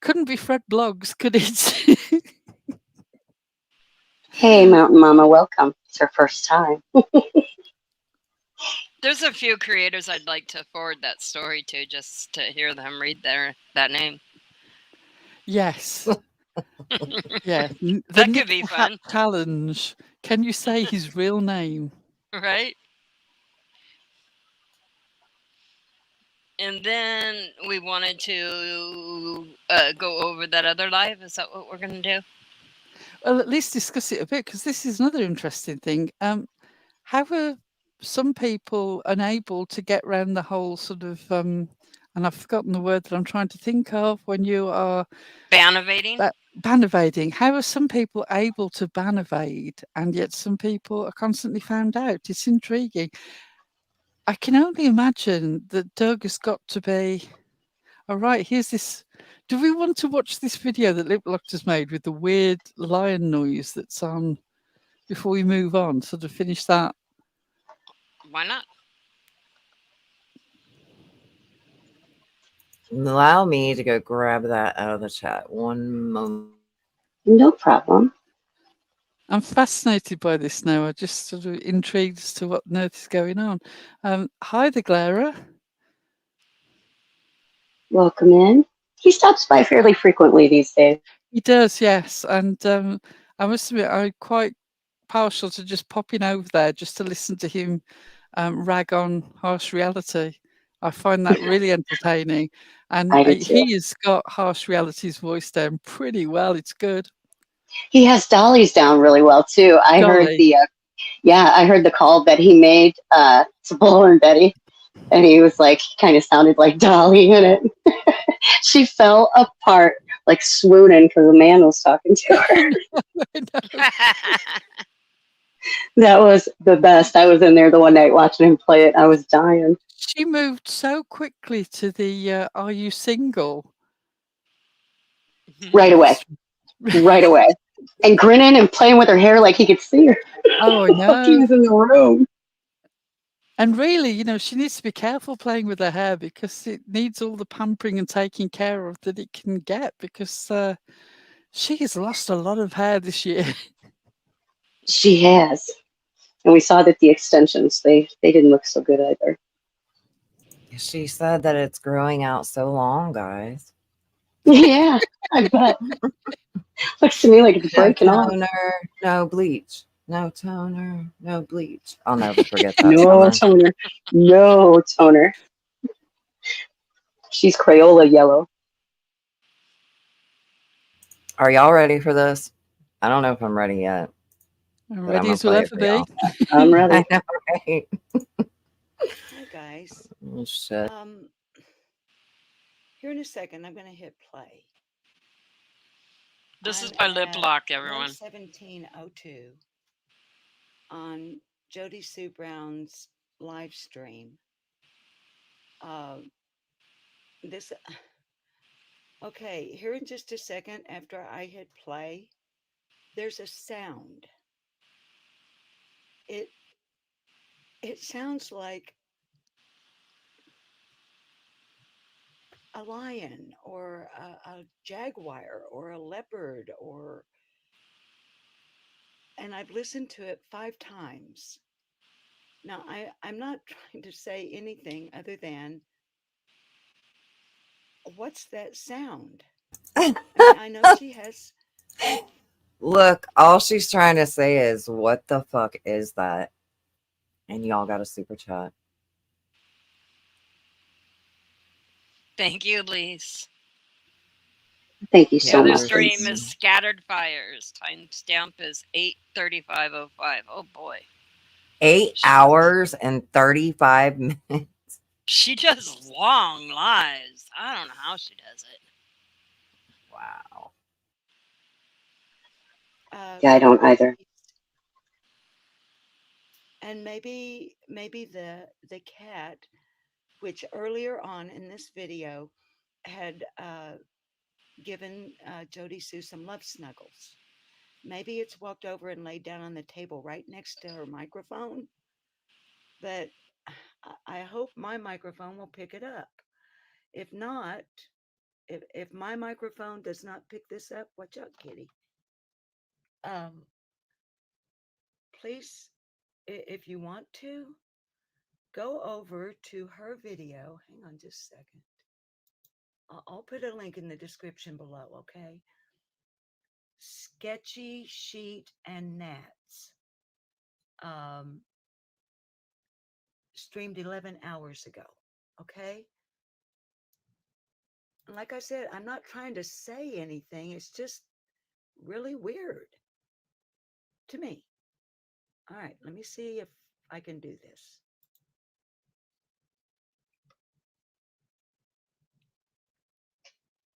Couldn't be Fred Bloggs, could it? Hey, Mountain Mama, welcome. It's her first time. There's a few creators I'd like to forward that story to just to hear them read that name. Yes. Yeah. That could be fun. Hat challenge. Can you say his real name? Right? And then we wanted to go over that other live. Is that what we're going to do? Well, at least discuss it a bit, because this is another interesting thing. how are some people unable to get around the whole sort of and I've forgotten the word that I'm trying to think of when you are Bannovating? ban evading. How are some people able to ban evade and yet some people are constantly found out? It's intriguing. I can only imagine that Doug has got to be all right. Here's this. Do we want to watch this video that Liplocked has made with the weird lion noise that's on before we move on? Sort of finish that. Why not? Allow me to go grab that out of the chat. One moment. No problem. I'm fascinated by this now. I'm just sort of intrigued as to what on earth is going on. Hi there, Clara. Welcome in. He stops by fairly frequently these days. He does, yes. And I must admit, I'm quite partial to just popping over there just to listen to him rag on harsh reality. I find that really entertaining. And I do too. he has got harsh reality's voice down pretty well. It's good. He has Dolly's down really well too. I heard Dolly. the I heard the call that he made to Bull and Betty, and he was like, kind of sounded like Dolly in it. She fell apart, like swooning because the man was talking to her. I know, I know. That was the best. I was in there the one night watching him play it. I was dying. She moved so quickly to the "Are you single?" Right away. Right away. And grinning and playing with her hair like he could see her. Oh, I Like he know. was in the room. And really, she needs to be careful playing with her hair because it needs all the pampering and taking care of that it can get because she has lost a lot of hair this year. She has. And we saw that the extensions, they didn't look so good either. She said that it's growing out so long, guys. Yeah, I bet. Looks to me like it's No breaking off. toner, no bleach. No toner, no bleach. I'll never forget that No summer. toner. No toner. She's Crayola yellow. Are y'all ready for this? I don't know if I'm ready yet, I'm but I'm ready gonna as we'll play it ever for be. y'all. I'm I ready. know, right? Hi guys. Oh, shit. Here in a second, I'm going to hit play. This is I'm by Lip at Lock, everyone. 1:17:02 on Jody Sue Brown's live stream. This okay. Here in just a second, after I hit play, there's a sound. It it sounds like a lion or a jaguar or a leopard and I've listened to it 5 times. Now, I'm not trying to say anything other than what's that sound? I mean, I know she has. Look, all she's trying to say is, what the fuck is that? And y'all got a super chat. Thank you, Lise. Thank you The so other much. stream Yes. is Scattered Fires. Timestamp is 8:35:05. Oh boy. 8 hours and 35 minutes. She does long lives. I don't know how she does it. Wow. Yeah, I don't either. And maybe the cat, which earlier on in this video had given Jody Sue some love snuggles. Maybe it's walked over and laid down on the table right next to her microphone. But I hope my microphone will pick it up. If not, if my microphone does not pick this up, watch out, kitty. Um, please, if you want to, go over to her video. Hang on just a second. I'll put a link in the description below, okay? Sketchy Sheet and Gnats. Streamed 11 hours ago, okay? And like I said, I'm not trying to say anything. It's just really weird to me. All right, let me see if I can do this.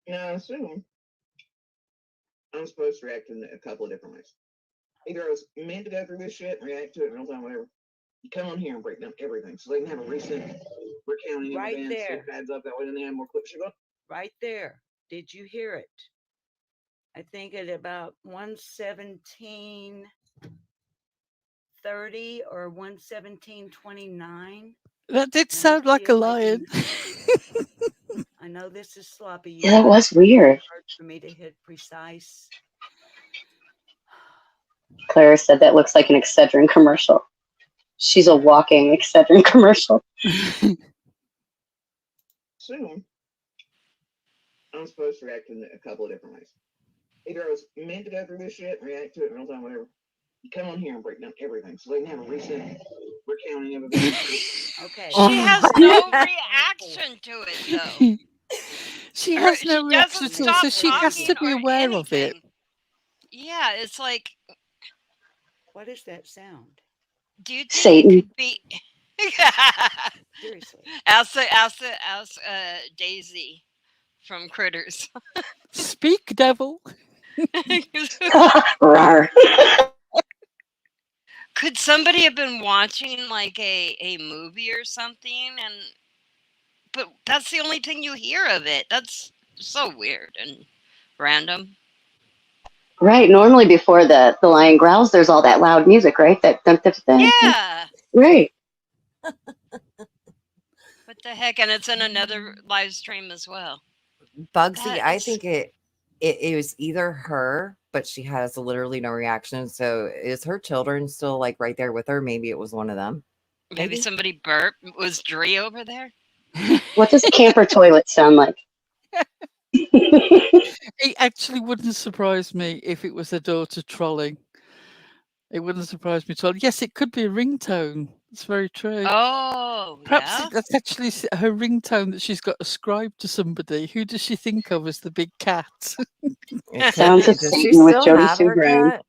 Now, assume I'm supposed to react in a couple of different ways. Either I was meant to go through this shit and react to it in real time, whatever. You come on here and break down everything so they can have a recent recounting of Right events. there. It adds up that way, and they have more clips. You go, Right there. Did you hear it? I think at about 117:30 or 117:29. That did Let me sound see like a if I lion. can. I know this is sloppy. You Yeah, that guys. was weird. It's hard for me to hit precise. Clara said that looks like an Excedrin commercial. She's a walking Excedrin commercial. assume I'm supposed to react in a couple of different ways. Either I was meant to go through this shit and react to it in real time, whatever. You come on here and break down everything so they can have a recent recounting of events. Okay. She has Oh. no reaction to it, though. She has no She reaction doesn't at all, stop so she has talking to be or aware of it. anything. Yeah, it's like, What is that sound? do you think Satan. it could be? Seriously. ask Daisy from Critters. Speak, devil. Rawr. Could somebody have been watching like a movie or something, and but that's the only thing you hear of it? That's so weird and random. Right. Normally, before the lion growls, there's all that loud music, right? That dun, dun, dun, dun. Yeah. Right. What the heck? And it's in another live stream as well. Bugsy, That I is- think it was either her, but she has literally no reaction. So is her children still like right there with her? Maybe it was one of them. Maybe somebody burped. Was Dree over there? What does a camper toilet sound like? It actually wouldn't surprise me if it was her daughter trolling. It wouldn't surprise me at all. Yes, it could be a ringtone. It's very true. Oh, Perhaps yeah. that's actually her ringtone that she's got ascribed to somebody. Who does she think of as the big cat? It Sounds could of be. Does she Satan with still Jody have Sue her Graham. cat?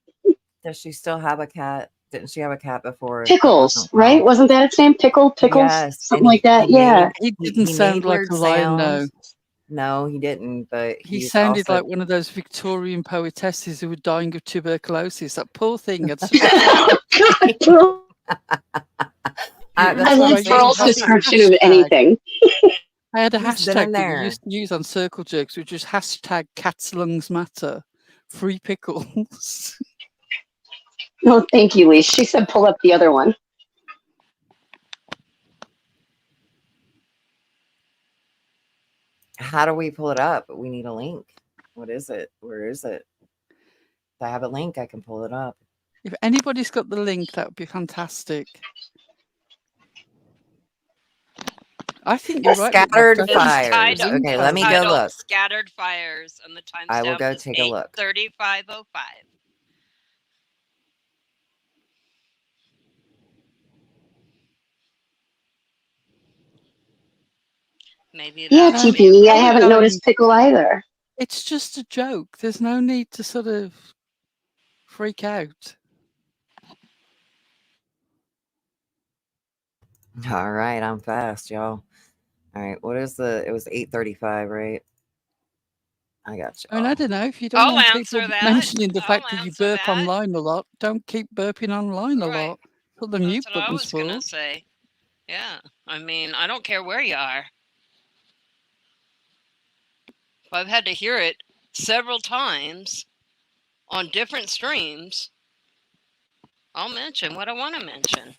Does she still have a cat? Didn't she have a cat before? Pickles, right? Wasn't that its name? Pickles? Yes, Something and like that. Yeah. He didn't sound like a lion, no. No, he didn't. But He he's sounded also like one of those Victorian poetesses who were dying of tuberculosis. That poor thing. Had such God, I that's what I'm love saying. Pearl's Bugsy, description of hashtag. anything. I had a He's been hashtag in that we there. used to use on Circle Jerks, which was hashtag cats lungs matter. Free pickles. No, thank you, Lee. She said pull up the other one. How do we pull it up? We need a link. What is it? Where is it? If I have a link, I can pull it up. If anybody's got the link, that would be fantastic. I think you're right. Scattered Mitch. I think Fires. Okay, let me go titled look. Scattered Fires, and the timestamp I will go is take a look. 8:35:05. Maybe Yeah, that'll be TP. I it. haven't noticed Pickle either. It's just a joke. There's no need to sort of freak out. All right, I'm fast, y'all. All right, what is the? It was 8:35, right? I got you. I mean, I don't know. If you don't I'll want answer people that. mentioning the I'll fact that you answer burp that. online a lot, don't keep burping online a Right. lot. Put the That's mute what I buttons was going for. to say. Yeah. I mean, I don't care where you are. If I've had to hear it several times on different streams, I'll mention what I want to mention.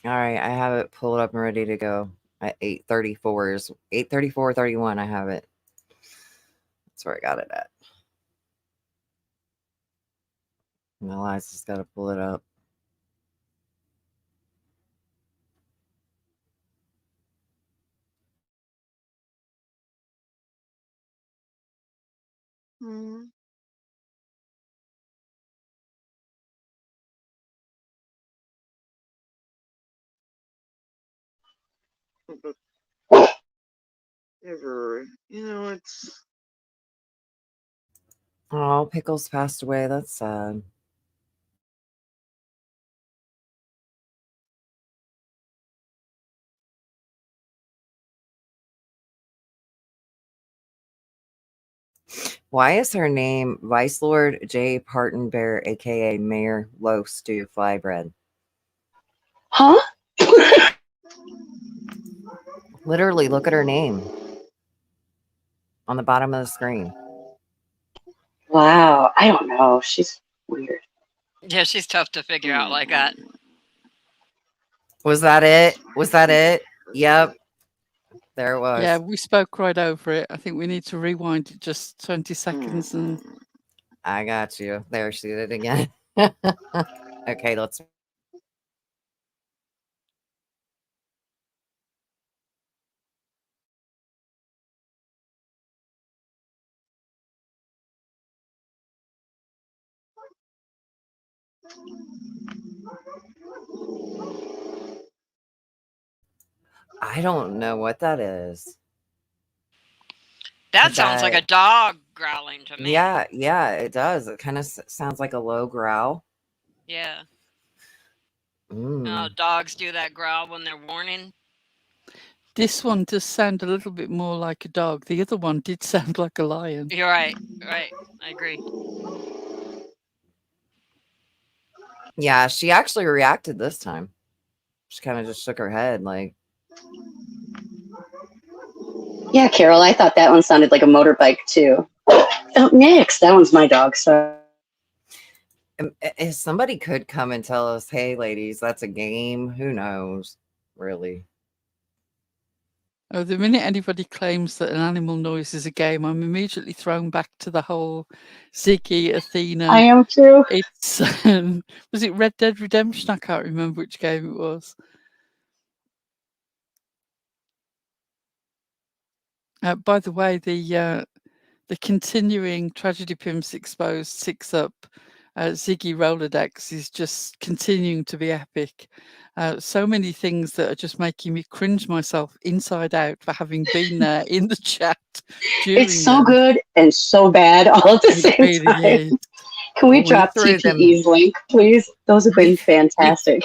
All right, I have it pulled up and ready to go at 8:34. Is 8:34:31. I have it. That's where I got it at. Now I just got to pull it up. It's Oh, Pickles passed away. That's sad. Why is her name Vice Lord J. Parton Bear, aka Mayor Low Stew Flybread? Huh? Literally, look at her name on the bottom of the screen. Wow. I don't know. She's weird. Yeah, she's tough to figure out like that. Was that it? Was that it? Yep. There it was. Yeah, we spoke right over it. I think we need to rewind it just 20 seconds and I got you. There she did it again. Okay, let's. I don't know what that is. That sounds like a dog growling to me. Yeah, it does. It kind of sounds like a low growl. Yeah. Mm. Dogs do that growl when they're warning. this one does sound a little bit more like a dog. The other one did sound like a lion. You're right. Right. I agree. Yeah, she actually reacted this time. She kind of just shook her head like. Yeah, Carol, I thought that one sounded like a motorbike too. Oh, Nix, that one's my dog. So If somebody could come and tell us, hey, ladies, that's a game, who knows, really? Oh, the minute anybody claims that an animal noise is a game, I'm immediately thrown back to the whole Ziggy, Athena. I am too. It's was it Red Dead Redemption? I can't remember which game it was. By the way, the continuing Tragedy Pimps Exposed 6 Up Ziggy Rolodex is just continuing to be epic. So many things that are just making me cringe myself inside out for having been there in the chat. It's so good and so bad all at the same time. Is. Can we drop TPE's link, please? Those have been fantastic.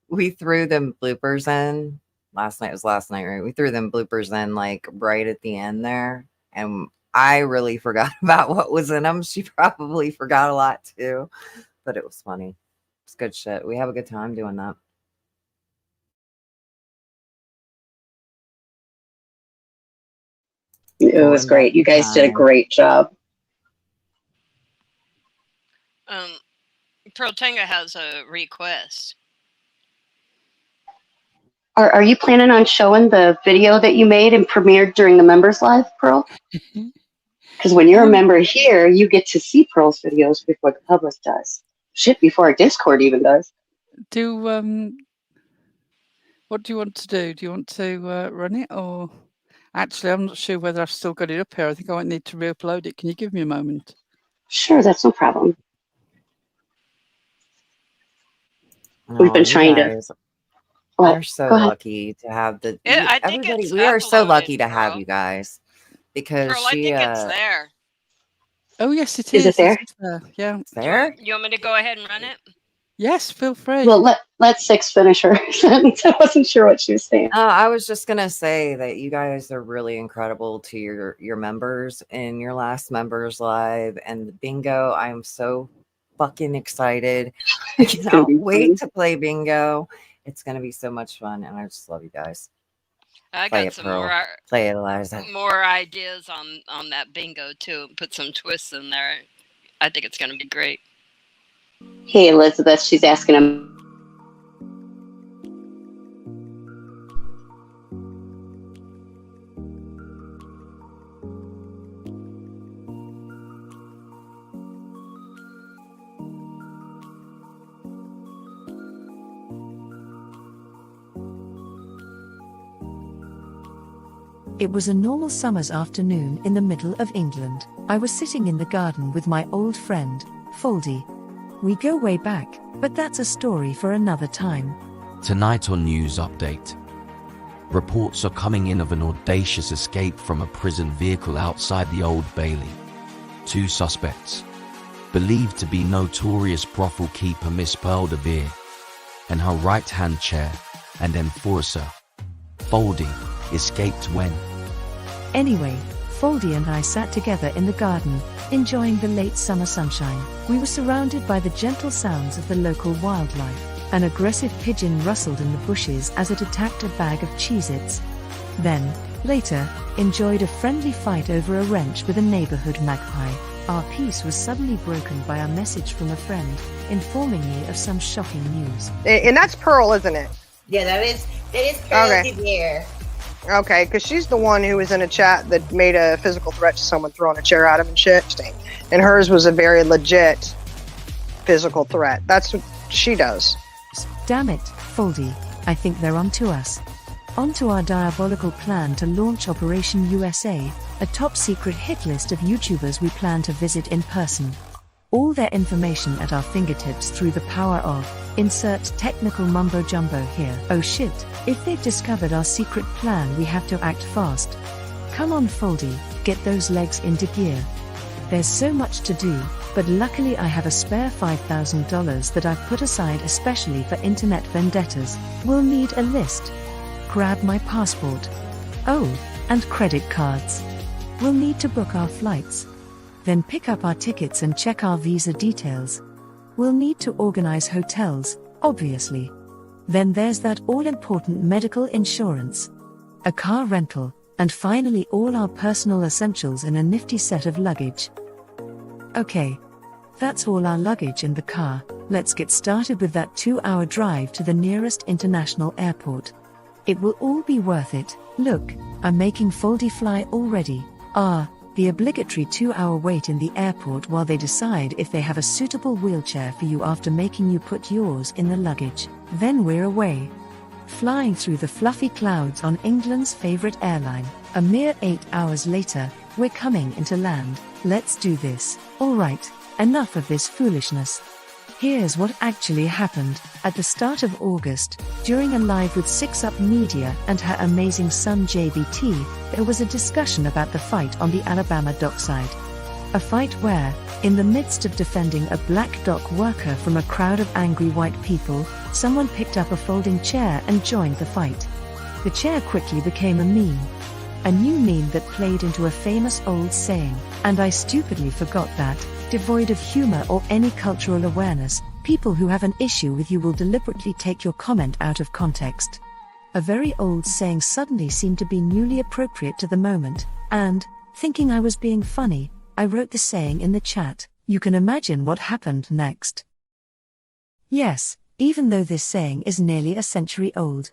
We threw them bloopers in. Last night was last night, right? We threw them bloopers in like right at the end there. And I really forgot about what was in them. She probably forgot a lot too. But it was funny. It's good shit. We have a good time doing that. It was great. You guys did a great job. Pearl Tanga has a request. Are you planning on showing the video that you made and premiered during the members live, Pearl? Because when you're a member here, you get to see Pearl's videos before the public does. Shit, before our Discord even does. What do you want to do? Do you want to run it, or actually, I'm not sure whether I've still got it up here. I think I might need to re-upload it. Can you give me a moment? Sure, that's no problem. We've been trying to. We're so lucky to have the everybody. We are so lucky to have you guys because Pearl, I think it's there. Oh yes, it is. Is it there? Yeah, it's there. You want me to go ahead and run it? Yes, feel free. Well, let Six finish her sentence. I wasn't sure what she was saying. I was just gonna say that you guys are really incredible to your members in your last members live and the bingo. I am so fucking excited. I cannot wait to play bingo. It's gonna be so much fun, and I just love you guys. I got some more ideas on that bingo too. Put some twists in there. I think it's gonna be great. Hey, Elizabeth, she's asking him. It was a normal summer's afternoon in the middle of England. I was sitting in the garden with my old friend, Foldy. We go way back, but that's a story for another time. Tonight on News Update. Reports are coming in of an audacious escape from a prison vehicle outside the Old Bailey. 2 suspects, believed to be notorious brothel keeper Miss Pearl de Beer, and her right-hand chair and enforcer, Foldy, escaped when. Anyway, Foldy and I sat together in the garden, enjoying the late summer sunshine. We were surrounded by the gentle sounds of the local wildlife. An aggressive pigeon rustled in the bushes as it attacked a bag of Cheez-Its. Then, later, enjoyed a friendly fight over a wrench with a neighborhood magpie. Our peace was suddenly broken by a message from a friend, informing me of some shocking news. And that's Pearl, isn't it? Yeah, that is Pearl Okay. Devere. Okay, because she's the one who was in a chat that made a physical threat to someone throwing a chair at him and shit. And hers was a very legit physical threat. That's what she does. Damn it, Foldy, I think they're onto us. Onto our diabolical plan to launch Operation USA, a top-secret hit list of YouTubers we plan to visit in person. All their information at our fingertips through the power of, insert technical mumbo-jumbo here. Oh shit, if they've discovered our secret plan we have to act fast. Come on Foldy, get those legs into gear. There's so much to do, but luckily I have a spare $5,000 that I've put aside especially for internet vendettas. We'll need a list. Grab my passport. Oh, and credit cards. We'll need to book our flights. Then pick up our tickets and check our visa details. We'll need to organize hotels, obviously. Then there's that all-important medical insurance, a car rental, and finally all our personal essentials in a nifty set of luggage. Okay. That's all our luggage in the car. Let's get started with that 2-hour drive to the nearest international airport. It will all be worth it. Look, I'm making Foldy fly already. The obligatory 2-hour wait in the airport while they decide if they have a suitable wheelchair for you after making you put yours in the luggage. Then we're away. Flying through the fluffy clouds on England's favorite airline. A mere 8 hours later, we're coming into land. Let's do this. Alright, enough of this foolishness. Here's what actually happened. At the start of August, during a live with 6up Media and her amazing son JBT, there was a discussion about the fight on the Alabama dockside. A fight where, in the midst of defending a black dock worker from a crowd of angry white people, someone picked up a folding chair and joined the fight. The chair quickly became a meme. A new meme that played into a famous old saying, and I stupidly forgot that, devoid of humor or any cultural awareness, people who have an issue with you will deliberately take your comment out of context. A very old saying suddenly seemed to be newly appropriate to the moment, and, thinking I was being funny, I wrote the saying in the chat. You can imagine what happened next. Yes, even though this saying is nearly a century old.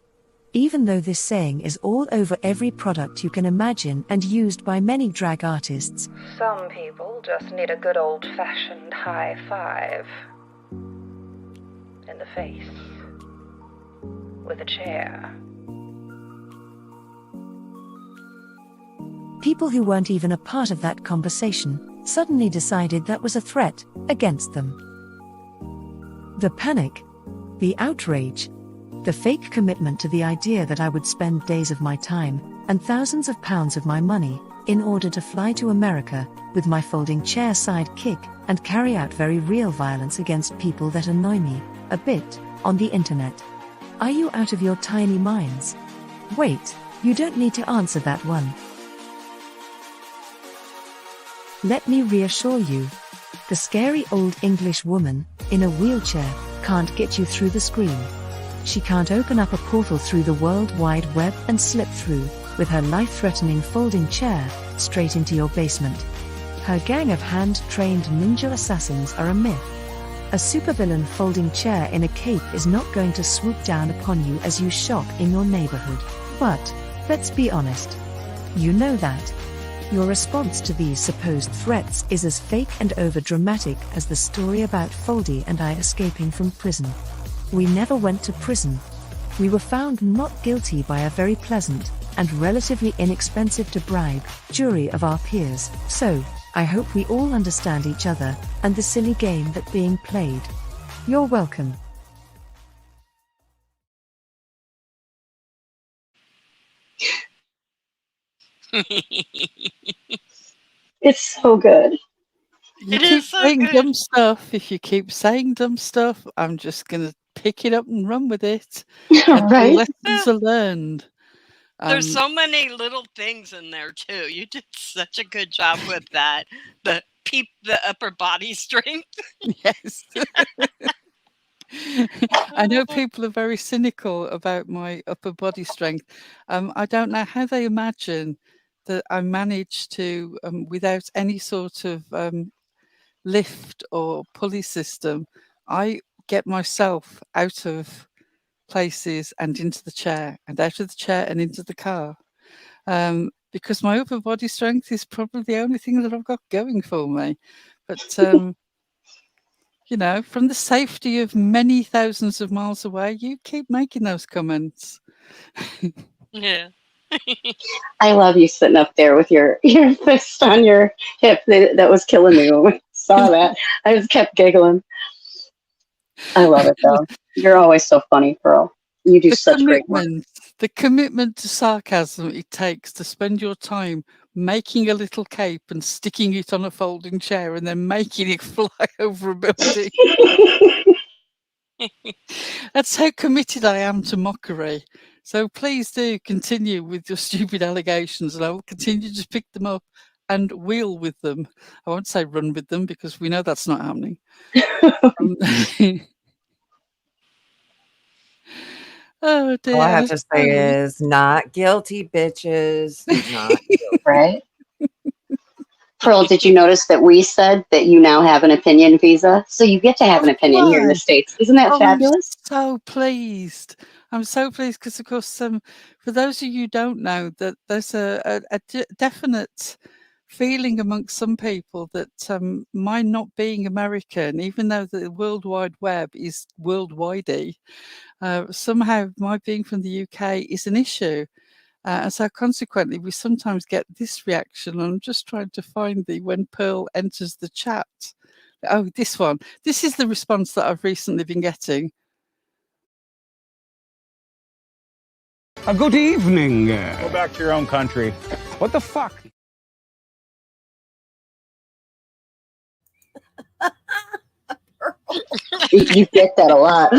Even though this saying is all over every product you can imagine and used by many drag artists. Some people just need a good old-fashioned high five. In the face. With a chair. People who weren't even a part of that conversation suddenly decided that was a threat against them. The panic. The outrage. The fake commitment to the idea that I would spend days of my time, and thousands of pounds of my money, in order to fly to America, with my folding chair sidekick, and carry out very real violence against people that annoy me, a bit, on the internet. Are you out of your tiny minds? Wait, you don't need to answer that one. Let me reassure you. The scary old English woman, in a wheelchair, can't get you through the screen. She can't open up a portal through the World Wide Web and slip through, with her life-threatening folding chair, straight into your basement. Her gang of hand-trained ninja assassins are a myth. A supervillain folding chair in a cape is not going to swoop down upon you as you shop in your neighborhood. But, let's be honest. You know that. Your response to these supposed threats is as fake and overdramatic as the story about Foldy and I escaping from prison. We never went to prison. We were found not guilty by a very pleasant, and relatively inexpensive to bribe, jury of our peers. So, I hope we all understand each other, and the silly game that's being played. You're welcome. It's so good. You It keep is so saying good. dumb stuff. If you keep saying dumb stuff, I'm just going to pick it up and run with it. Until Right? lessons are learned. There's Um, so many little things in there too. You did such a good job with that. The upper body strength. yes. I know people are very cynical about my upper body strength. I don't know how they imagine that I managed to, without any sort of lift or pulley system, I get myself out of places and into the chair and out of the chair and into the car. Because my upper body strength is probably the only thing that I've got going for me. But you know, from the safety of many thousands of miles away, you keep making those comments. Yeah. I love you sitting up there with your fist on your hip. That was killing me when I saw that. I just kept giggling. I love it though. You're always so funny, Pearl. You do The such great work. commitment to sarcasm it takes to spend your time making a little cape and sticking it on a folding chair and then making it fly over a building. That's how committed I am to mockery. So please do continue with your stupid allegations, and I will continue to pick them up and wheel with them. I won't say run with them because we know that's not happening. Oh dear. All I and have as to say always- is not guilty, bitches. Not guilty. Right? Pearl, did you notice that we said that you now have an opinion visa? So you get to have an opinion here in the Why? States. Isn't that Oh, I'm fabulous? so pleased. I'm so pleased because, of course, for those of you who don't know, that there's a definite feeling amongst some people that my not being American, even though the World Wide Web is worldwide, somehow my being from the UK is an issue. And so consequently, we sometimes get this reaction. And I'm just trying to find when Pearl enters the chat. Oh, this one. This is the response that I've recently been getting. Good evening. Go back to your own country. What the fuck? You get that a lot.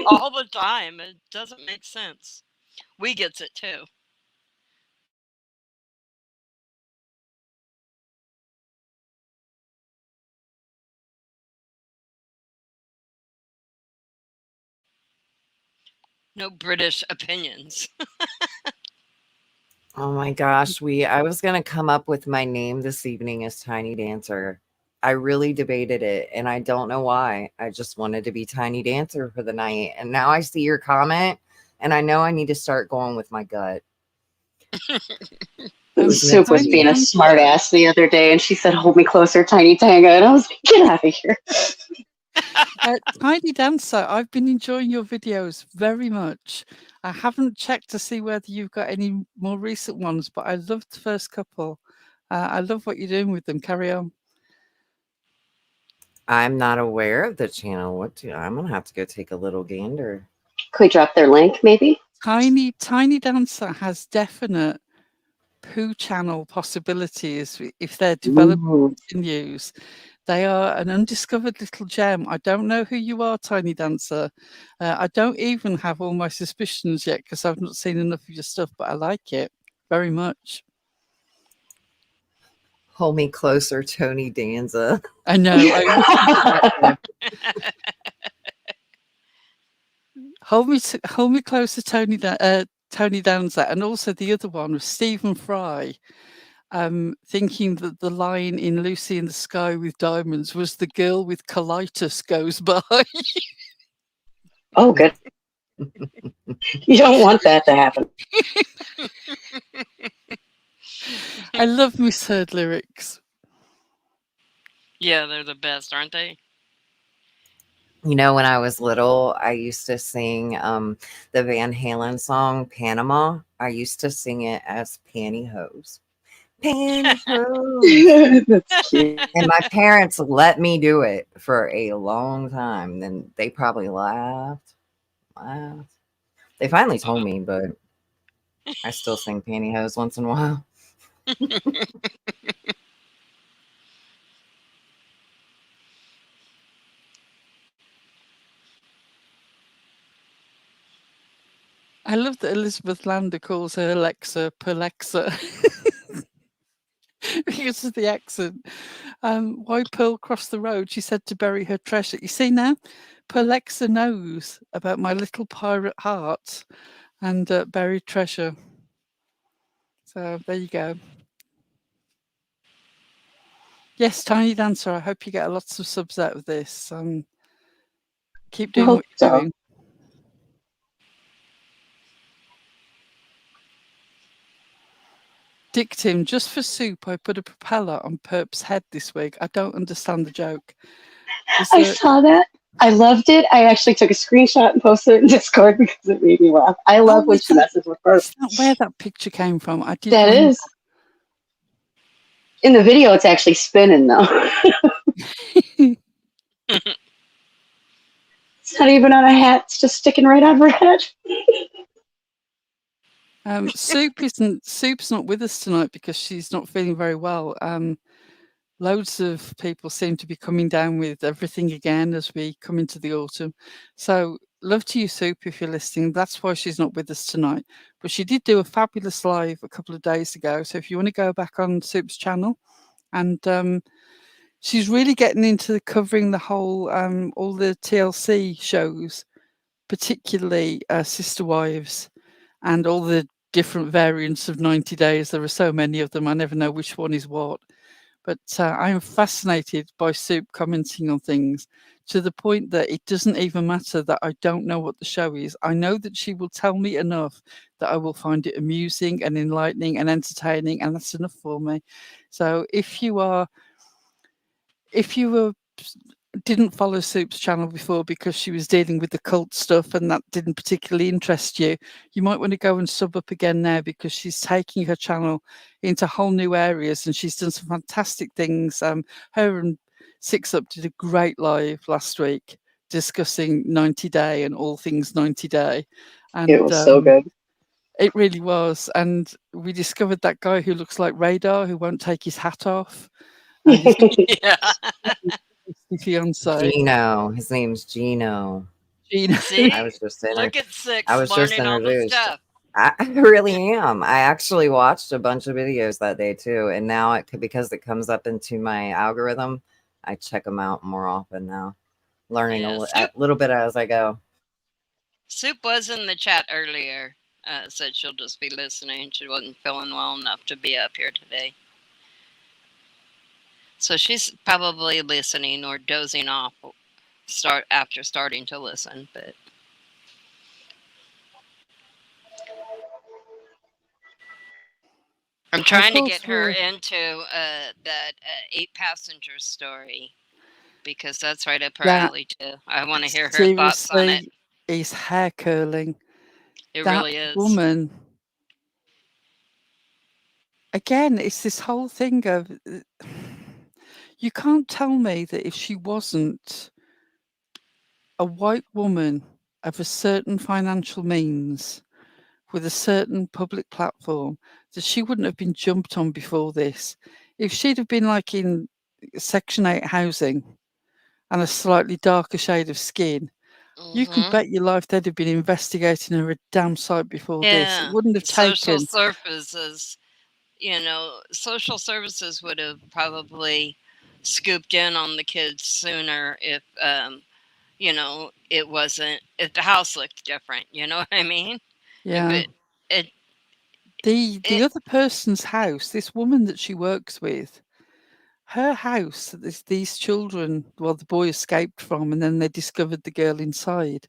All the time. It doesn't make sense. We gets it too. No British opinions. Oh my gosh, I was gonna come up with my name this evening as Tiny Dancer. I really debated it and I don't know why. I just wanted to be Tiny Dancer for the night. And now I see your comment and I know I need to start going with my gut. Soup was being a smart ass the other day and she said, "Hold me closer, Tiny Tanga." And I was like, "Get out of here." Tiny Dancer, I've been enjoying your videos very much. I haven't checked to see whether you've got any more recent ones, but I loved the first couple. I love what you're doing with them. Carry on. I'm not aware of the channel. I'm gonna have to go take a little gander. Could we drop their link, maybe? Tiny Dancer has definite poo channel possibilities if their development continues. They are an undiscovered little gem. I don't know who you are, Tiny Dancer. I don't even have all my suspicions yet because I've not seen enough of your stuff, but I like it very much. Hold me closer, Tony Danza. I know. Hold me closer, Tony Danza, and also the other one was Stephen Fry. Thinking that the line in Lucy in the Sky with Diamonds was the girl with colitis goes by. Oh, good. You don't want that to happen. I love misheard lyrics. Yeah, they're the best, aren't they? You know, when I was little, I used to sing the Van Halen song Panama. I used to sing it as pantyhose. Pantyhose. That's cute. And my parents let me do it for a long time. Then they probably laughed. They finally told me, but I still sing pantyhose once in a while. I love that Elizabeth Lander calls her Alexa Perlexa because of the accent. Why Pearl crossed the road? She said to bury her treasure. You see now, Perlexa knows about my little pirate heart and buried treasure. So there you go. Yes, Tiny Dancer, I hope you get lots of subs out of this. Keep doing what you're doing. Dick Tim, just for soup, I put a propeller on Perp's head this week. I don't understand the joke. I saw that. I loved it. I actually took a screenshot and posted it in Discord because it made me laugh. I love when she messes with Perp. Is that where that picture came from? I did. That is. In the video, it's actually spinning, though. It's not even on a hat. It's just sticking right on her head. Soup's not with us tonight because she's not feeling very well. Loads of people seem to be coming down with everything again as we come into the autumn. So love to you, Soup, if you're listening. That's why she's not with us tonight. But she did do a fabulous live a couple of days ago. So if you want to go back on Soup's channel, and she's really getting into covering the whole, all the TLC shows, particularly Sister Wives, and all the different variants of 90 Days. There are so many of them. I never know which one is what. But I am fascinated by Soup commenting on things to the point that it doesn't even matter that I don't know what the show is. I know that she will tell me enough that I will find it amusing and enlightening and entertaining, and that's enough for me. So if you didn't follow Soup's channel before because she was dealing with the cult stuff and that didn't particularly interest you, you might want to go and sub up again now because she's taking her channel into whole new areas and she's done some fantastic things. Her and Six Up did a great live last week discussing 90 Day and all things 90 Day. And it was so good. It really was. And we discovered that guy who looks like Radar, who won't take his hat off. And Yeah. Fiance. Gino. His name's Gino. Gino. See? I was just Look at Six I was just learning all the introduced. stuff. I really am. I actually watched a bunch of videos that day too, and now because it comes up into my algorithm, I check them out more often now, learning a little bit as I go. Soup was in the chat earlier. Said she'll just be listening. She wasn't feeling well enough to be up here today. So she's probably listening or dozing off after starting to listen, but I'm trying to get her into that 8-passenger story because that's right up her alley too. I want to hear her thoughts on it. Is hair curling. It really is. Woman. Again, it's this whole thing of you can't tell me that if she wasn't a white woman of a certain financial means with a certain public platform that she wouldn't have been jumped on before this. If she'd have been like in Section 8 housing and a slightly darker shade of skin, you can bet your life they'd have been investigating her a damn sight before this. It wouldn't have social taken... services, social services would have probably scooped in on the kids sooner if, it wasn't, if the house looked different, you know what I mean? Yeah. But the other person's house, this woman that she works with, her house, these children, well, the boy escaped from, and then they discovered the girl inside.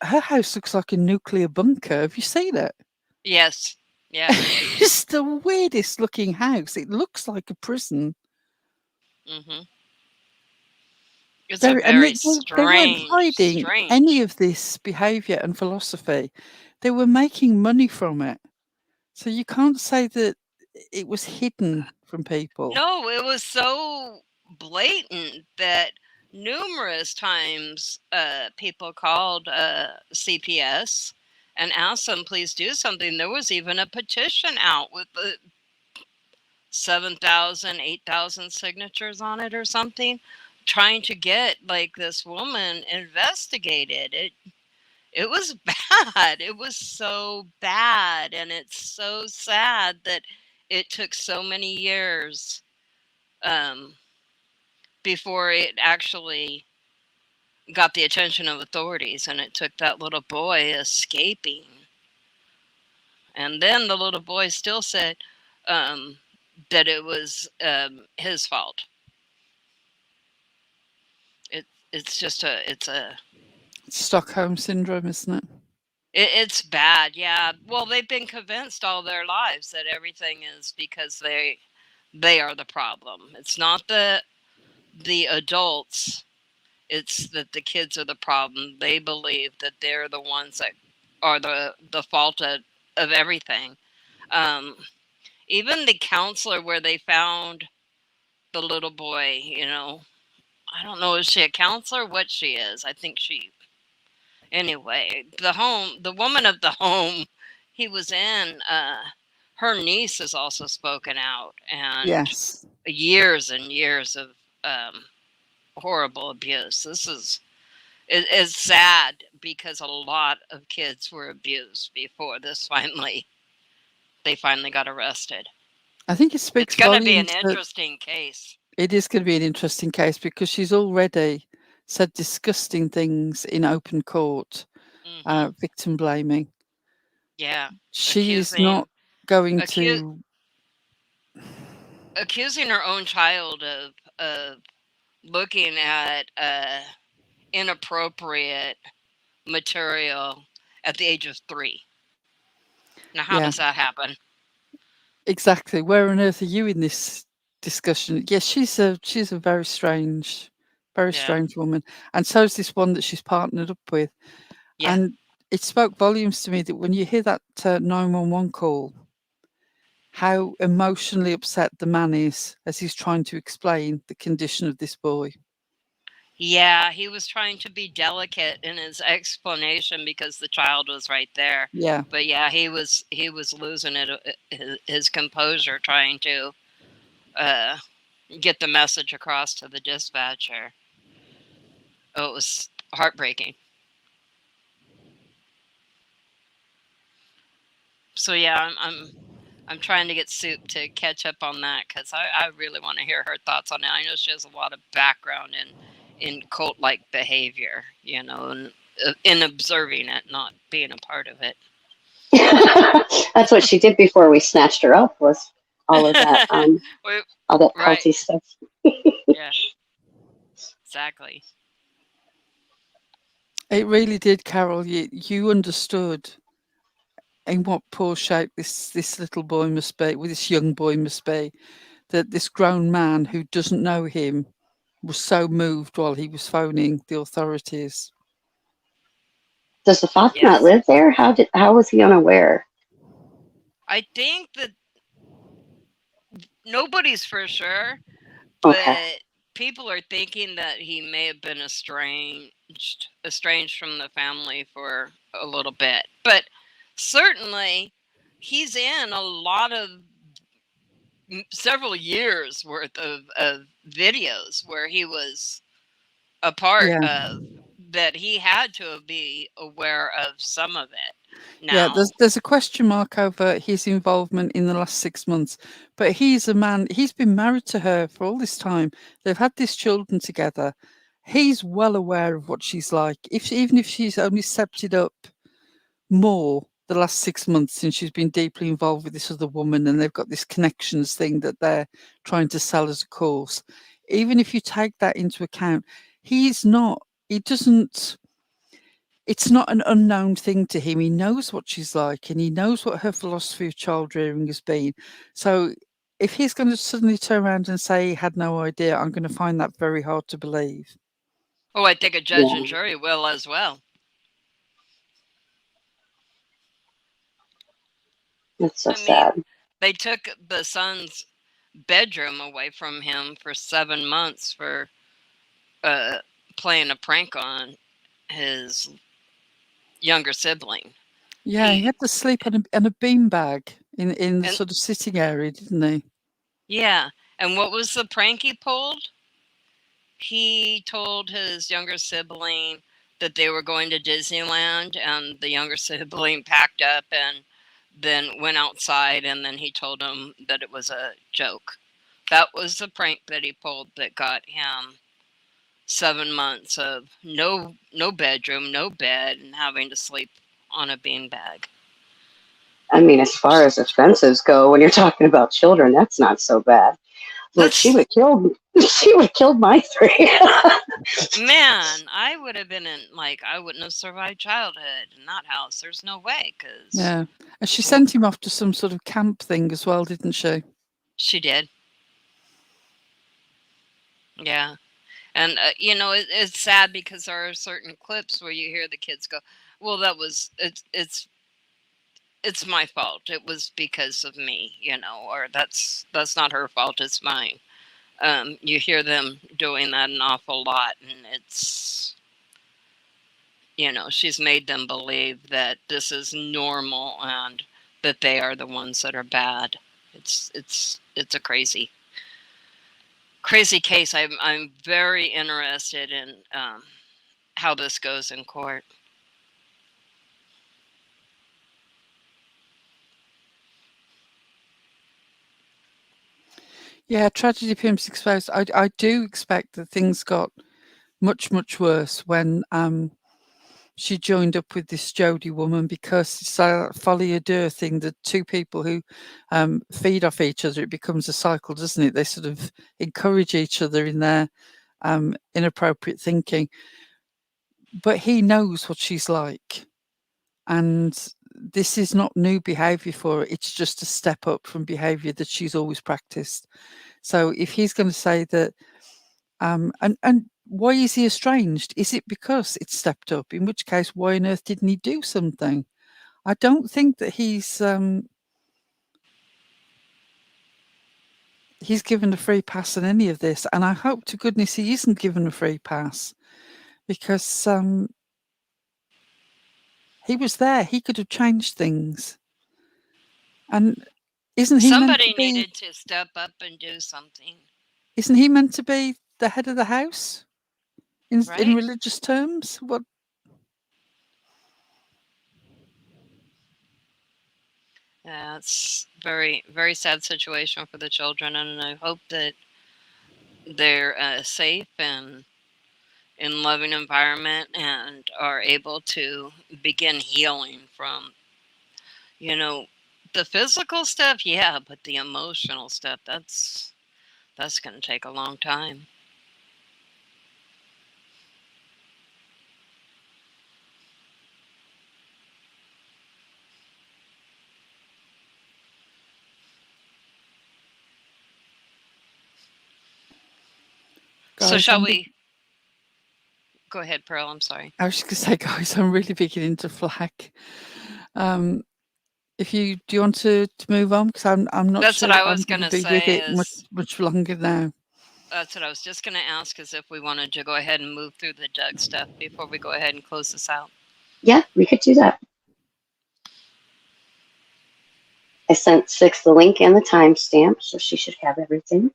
Her house looks like a nuclear bunker. Have you seen it? Yes. Yeah. It's the weirdest looking house. It looks like a prison. It's very strange. They weren't hiding any of this behaviour and philosophy. They were making money from it. So you can't say that it was hidden from people. No, it was so blatant that numerous times people called CPS and asked them, please do something. There was even a petition out with the 7,000, 8,000 signatures on it or something, trying to get like this woman investigated. It was bad. It was so bad, and it's so sad that it took so many years before it actually got the attention of authorities, and it took that little boy escaping. And then the little boy still said that it was his fault. It's just it's Stockholm syndrome, isn't it? it's bad, yeah. Well, they've been convinced all their lives that everything is because they are the problem. It's not the adults. It's that the kids are the problem. They believe that they're the ones that are the fault of everything. Even the counselor where they found the little boy, I don't know, is she a counselor? What she is? I think anyway, the woman of the home he was in, her niece has also spoken out, and Yes. years and years of horrible abuse. It's sad because a lot of kids were abused before they finally got arrested. I think it speaks It's going to be an volumes that interesting case. it is going to be an interesting case because she's already said disgusting things in open court, victim blaming. Yeah. She is not going to. Accusing her own child of looking at inappropriate material at the age of 3. Now, how does that happen? Exactly. Where on earth are you in this discussion? Yes, she's a very strange woman, and so is this one that she's partnered up with. Yeah. And it spoke volumes to me that when you hear that 911 call, how emotionally upset the man is as he's trying to explain the condition of this boy. Yeah, he was trying to be delicate in his explanation because the child was right there. Yeah. But yeah, he was losing his composure trying to get the message across to the dispatcher. Oh, it was heartbreaking. So yeah, I'm trying to get Soup to catch up on that because I really want to hear her thoughts on it. I know she has a lot of background in cult-like behavior, and in observing it, not being a part of it. That's what she did before we snatched her up, was all of that, all that culty stuff. Yeah, exactly. It really did, Carol. You understood in what poor shape this little boy must be, this young boy must be, that this grown man who doesn't know him was so moved while he was phoning the authorities. Does the father not live there? How was he unaware? I think that nobody's for sure, but people are thinking that he may have been estranged from the family for a little bit. But certainly, he's in a lot of several years worth of videos where he was a part of, that he had to be aware of some of it. Now, there's a question mark over his involvement in the last 6 months, but he's a man, he's been married to her for all this time. They've had these children together. He's well aware of what she's like. Even if she's only stepped it up more the last 6 months since she's been deeply involved with this other woman, and they've got this connections thing that they're trying to sell as a course. Even if you take that into account, it's not an unknown thing to him. He knows what she's like, and he knows what her philosophy of child rearing has been. So if he's going to suddenly turn around and say he had no idea, I'm going to find that very hard to believe. Oh, I think a judge and jury will as well. That's so sad. They took the son's bedroom away from him for 7 months for playing a prank on his younger sibling. Yeah, he had to sleep on a beanbag in the sort of sitting area, didn't he? Yeah, and what was the prank he pulled? He told his younger sibling that they were going to Disneyland, and the younger sibling packed up and then went outside, and then he told him that it was a joke. That was the prank that he pulled that got him 7 months of no bedroom, no bed, and having to sleep on a beanbag. I mean, as far as offenses go, when you're talking about children, that's not so bad. Look, she would have killed my 3. Man, I would have been I wouldn't have survived childhood in that house. There's no way, because Yeah. And she sent him off to some sort of camp thing as well, didn't she? she did. Yeah. And, it's sad because there are certain clips where you hear the kids go, well, it's my fault. It was because of me, or that's not her fault. It's mine. You hear them doing that an awful lot, and it's, she's made them believe that this is normal and that they are the ones that are bad. It's a crazy case. I'm very interested in how this goes in court. Yeah, tragedy pimps exposed. I do expect that things got much, much worse when she joined up with this Jodie woman, because it's a folie à deux thing, the two people who feed off each other, it becomes a cycle, doesn't it? They sort of encourage each other in their inappropriate thinking. But he knows what she's like. And this is not new behaviour for her. It's just a step up from behaviour that she's always practiced. So if he's going to say that, and why is he estranged? Is it because it's stepped up? In which case, why on earth didn't he do something? I don't think that he's given a free pass on any of this, and I hope to goodness he isn't given a free pass, because he was there. He could have changed things, and isn't he Somebody needed to step up and do something. Isn't he meant to be the head of the house in Right? religious terms? What? Yeah, it's very, very sad situation for the children, and I hope that they're safe and in loving environment and are able to begin healing from, the physical stuff, yeah, but the emotional stuff, that's going to take a long time. Guys, so shall we go ahead, Pearl? I'm sorry. I was just going to say, guys, I'm really beginning to flag. Do you want to move on? Because I'm not That's sure what I I'm was going to gonna be with say it much longer now. That's what I was just going to ask, is if we wanted to go ahead and move through the Doug stuff before we go ahead and close this out. Yeah, we could do that. I sent 6 the link and the timestamp, so she should have everything.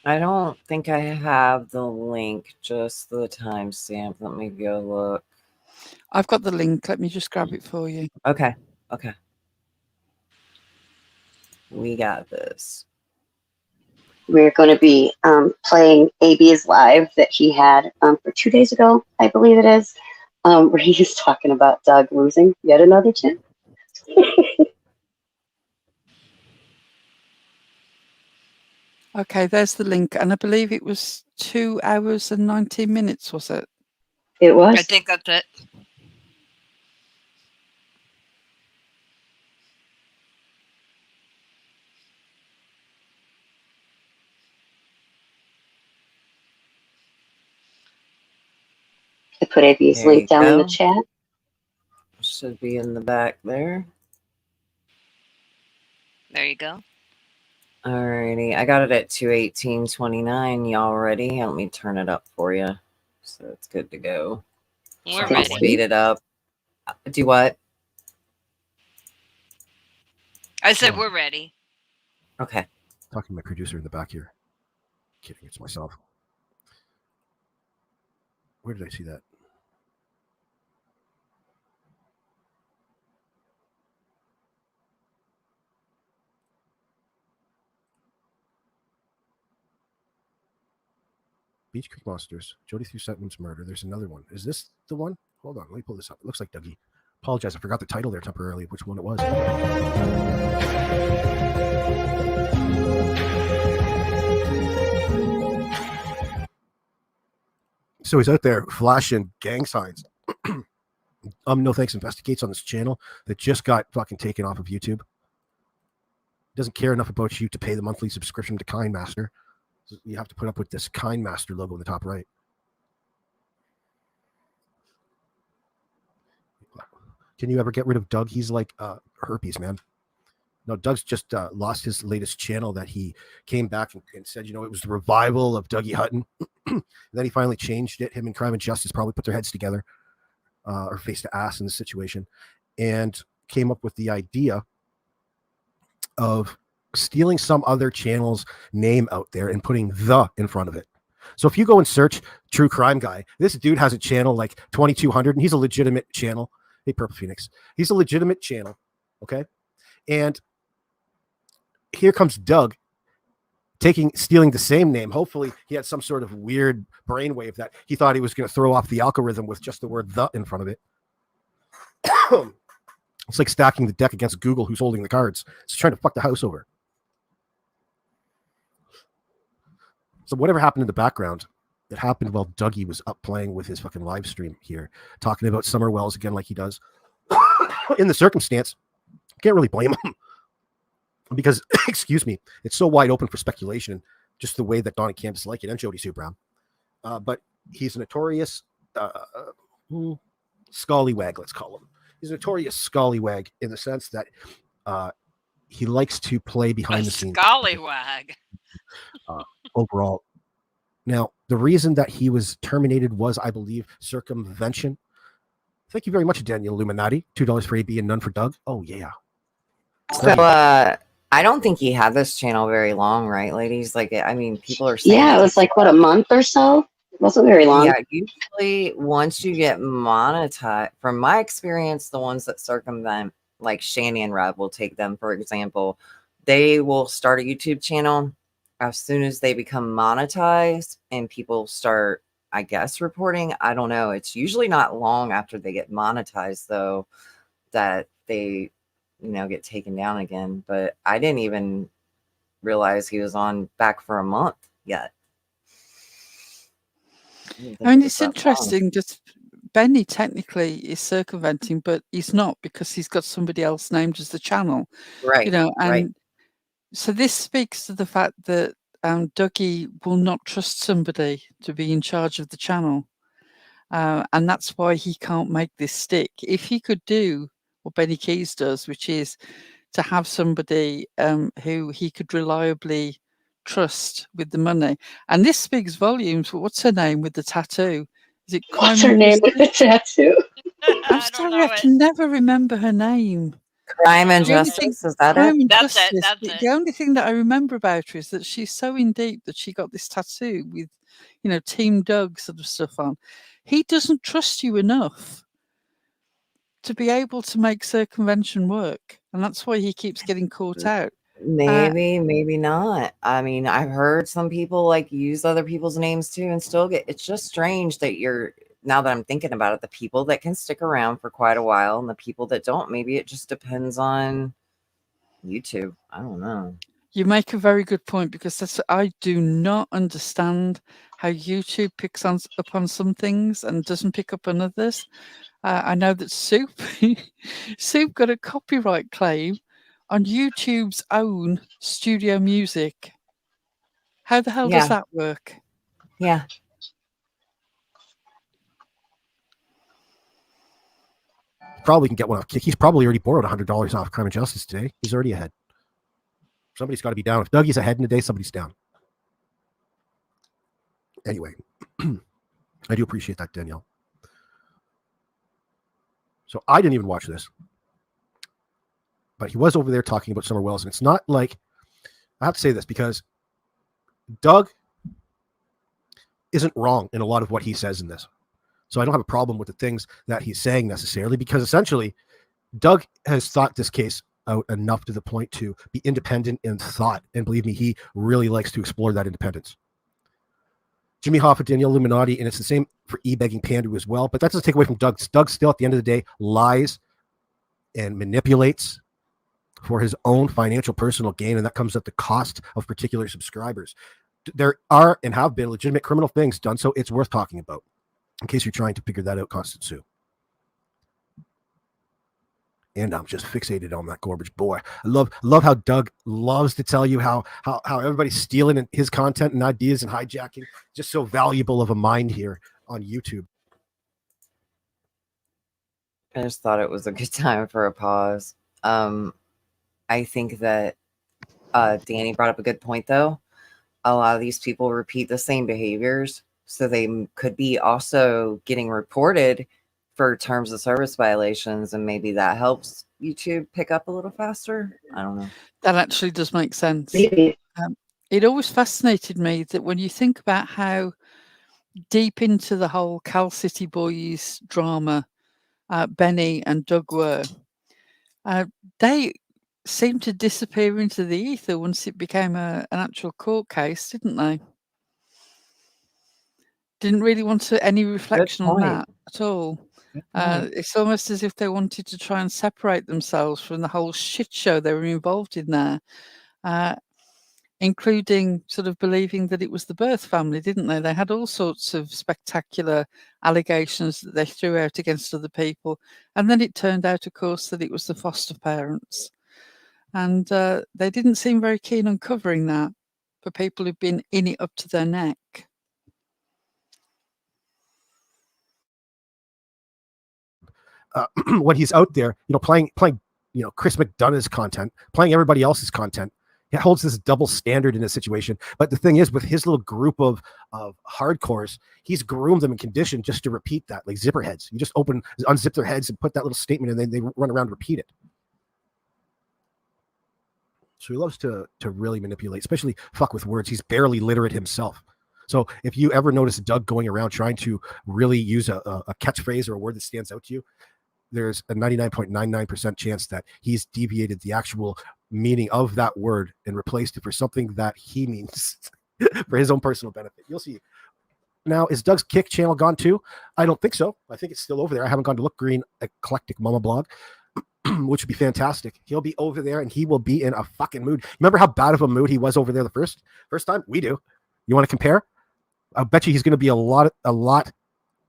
I don't think I have the link, just the timestamp. Let me go look. I've got the link. Let me just grab it for you. Okay. We got this. We're going to be playing AB's live that he had for 2 days ago, I believe it is, where he's talking about Doug losing yet another chin. Okay, there's the link, and I believe it was 2 hours and 19 minutes, was it? It was. I think that's it. I put AB's link down in the chat. Should be in the back there. There you go. Alrighty, I got it at 2:18:29. Y'all ready? Let me turn it up for you, so it's good to go. We're I'll ready. speed it up. Do what? I said we're ready. Okay. Talking to my producer in the back here. Kidding, it's myself. Where did I see that? Beach Creek Monsters. Jody through sentence murder. There's another one. Is this the one? Hold on. Let me pull this up. It looks like Dougie. Apologize. I forgot the title there temporarily, which one it was. So he's out there flashing gang signs. No thanks investigates on this channel that just got fucking taken off of YouTube. Doesn't care enough about you to pay the monthly subscription to KindMaster. You have to put up with this KindMaster logo in the top right. Can you ever get rid of Doug? He's like herpes, man. No, Doug's just lost his latest channel that he came back and said, you know, it was the revival of Dougie Hutton. And then he finally changed it. Him and Crime and Justice probably put their heads together or face to ass in this situation and came up with the idea of stealing some other channel's name out there and putting the in front of it. So if you go and search True Crime Guy, this dude has a channel like 2200 and he's a legitimate channel. Hey, Purple Phoenix. He's a legitimate channel. Okay. And here comes Doug stealing the same name. Hopefully he had some sort of weird brainwave that he thought he was going to throw off the algorithm with just the word the in front of it. It's like stacking the deck against Google, who's holding the cards. It's trying to fuck the house over. So whatever happened in the background, it happened while Dougie was up playing with his fucking live stream here, talking about Summer Wells again like he does. In the circumstance, can't really blame him. Because, excuse me, it's so wide open for speculation, just the way that Don and Candace like it, and Jody Sue Brown. But he's a notorious scallywag, let's call him. He's a notorious scallywag in the sense that he likes to play behind the scenes. Scallywag. Overall. Now, the reason that he was terminated was, I believe, circumvention. Thank you very much, Daniel Illuminati. $2 for AB and none for Doug. Oh, yeah. So, I don't think he had this channel very long, right, ladies? Like, I mean, people are saying... Yeah, it was like, what, a month or so? It wasn't very long. Yeah, usually once you get monetized, from my experience, the ones that circumvent, like Shani and Rev will take them, for example, they will start a YouTube channel as soon as they become monetized and people start, I guess, reporting. I don't know. It's usually not long after they get monetized, though, that they... get taken down again. But I didn't even realize he was on back for a month yet. I mean, it's interesting. Just Benny technically is circumventing, but he's not because he's got somebody else named as the channel, right? You know, and right. So this speaks to the fact that Dougie will not trust somebody to be in charge of the channel, and that's why he can't make this stick. If he could do what Benny Keys does, which is to have somebody who he could reliably trust with the money. And this speaks volumes. What's her name with the tattoo? Is it What's her name with the tattoo? I'm sorry, I can never remember her name. Crime and Justice, is that Crime it? and That's Justice. it. That's it. The only thing that I remember about her is that she's so in deep that she got this tattoo with, Team Doug sort of stuff on. He doesn't trust you enough to be able to make circumvention work, and that's why he keeps getting caught out. Maybe, maybe not. I mean, I've heard some people like use other people's names too and still get, it's just strange that now that I'm thinking about it, the people that can stick around for quite a while and the people that don't, maybe it just depends on YouTube. I don't know. You make a very good point, because I do not understand how YouTube picks up on some things and doesn't pick up on others. I know that Soup got a copyright claim on YouTube's own studio music. How the hell does that work? Yeah. Probably can get one off Kick. He's probably already borrowed $100 off Crime and Justice today. He's already ahead. Somebody's got to be down. If Dougie's ahead in the day, somebody's down. Anyway, I do appreciate that, Danielle. So I didn't even watch this, but he was over there talking about Summer Wells, and it's not like, I have to say this because Doug isn't wrong in a lot of what he says in this. So I don't have a problem with the things that he's saying necessarily, because essentially Doug has thought this case out enough to the point to be independent in thought. And believe me, he really likes to explore that independence. Jimmy Hoffa, Danielle Illuminati, and it's the same for e-begging Pandu as well. But that doesn't take away from Doug. Doug still, at the end of the day, lies and manipulates for his own financial personal gain, and that comes at the cost of particular subscribers. There are and have been legitimate criminal things done, so it's worth talking about. In case you're trying to figure that out, Constant Sue. And I'm just fixated on that garbage boy. I love how Doug loves to tell you how everybody's stealing his content and ideas and hijacking. Just so valuable of a mind here on YouTube. I just thought it was a good time for a pause. I think that Danny brought up a good point, though. A lot of these people repeat the same behaviors, so they could be also getting reported for terms of service violations, and maybe that helps YouTube pick up a little faster. I don't know. That actually does make sense. Maybe. It always fascinated me that when you think about how deep into the whole Cal City Boys drama Benny and Doug were, they seemed to disappear into the ether once it became an actual court case, didn't they? Didn't really want any reflection on that at all. It's almost as if they wanted to try and separate themselves from the whole shit show they were involved in there, including sort of believing that it was the birth family, didn't they? They had all sorts of spectacular allegations that they threw out against other people. And then it turned out, of course, that it was the foster parents. And they didn't seem very keen on covering that for people who've been in it up to their neck. When he's out there, playing, Chris McDonough's content, playing everybody else's content, he holds this double standard in this situation. But the thing is, with his little group of hardcores, he's groomed them and conditioned just to repeat that, like zipper heads. You just unzip their heads and put that little statement, and then they run around and repeat it. So he loves to really manipulate, especially fuck with words. He's barely literate himself. So if you ever notice Doug going around trying to really use a catchphrase or a word that stands out to you, there's a 99.99% chance that he's deviated the actual meaning of that word and replaced it for something that he means for his own personal benefit. You'll see. Now, is Doug's Kick channel gone too? I don't think so. I think it's still over there. I haven't gone to look. Green Eclectic Mama blog, which would be fantastic. He'll be over there and he will be in a fucking mood. Remember how bad of a mood he was over there the first time? We do. You want to compare? I bet you he's going to be a lot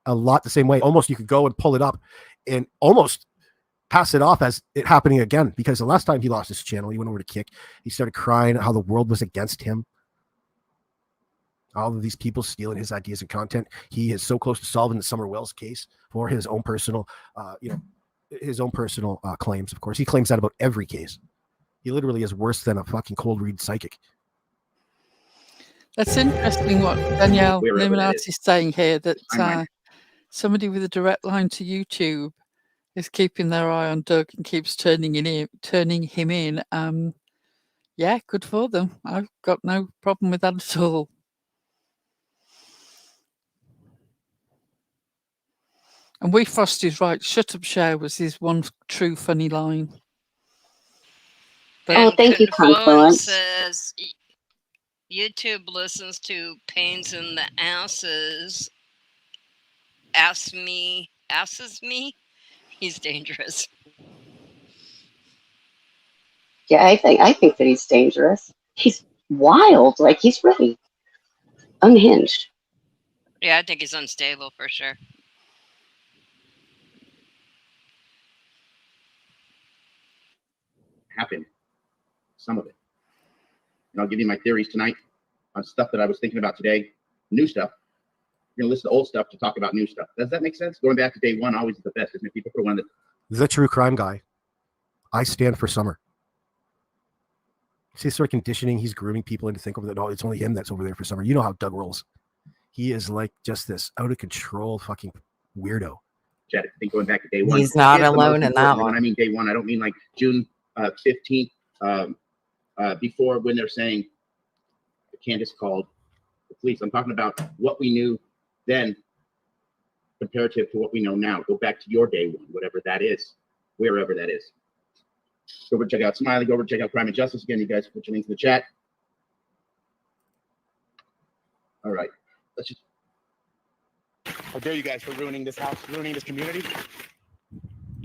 the same way. Almost you could go and pull it up and almost pass it off as it happening again, because the last time he lost his channel, he went over to Kick. He started crying how the world was against him. All of these people stealing his ideas and content. He is so close to solving the Summer Wells case for his own personal, claims. Of course, he claims that about every case. He literally is worse than a fucking cold read psychic. That's interesting what Danielle Illuminati is saying here, that somebody with a direct line to YouTube is keeping their eye on Doug and keeps turning him in. Yeah, good for them. I've got no problem with that at all. And We Frost is right. Shut up, Cher was his one true funny line. But thank you, Confluence. Says YouTube listens to pains in the asses. Asses me. He's dangerous. Yeah, I think that he's dangerous. He's wild. Like, he's really unhinged. Yeah, I think he's unstable for sure. Happened. Some of it. And I'll give you my theories tonight on stuff that I was thinking about today. New stuff. You're going to listen to old stuff to talk about new stuff. Does that make sense? Going back to day one always is the best, isn't it? People put one that The true crime guy. I stand for Summer. See, sort of conditioning. He's grooming people into thinking that, it's only him that's over there for Summer. You know how Doug rolls. He is like just this out of control fucking weirdo. Chad, I think going back to day one. He's not alone in that one. When I mean day one, I don't mean like June 15th, before when they're saying Candace called the police. I'm talking about what we knew then comparative to what we know now. Go back to your day one, whatever that is, wherever that is. Go over and check out Smiley. Go over and check out Crime and Justice. Again, you guys put your links in the chat. All right. Let's just. How dare you guys for ruining this house, ruining this community?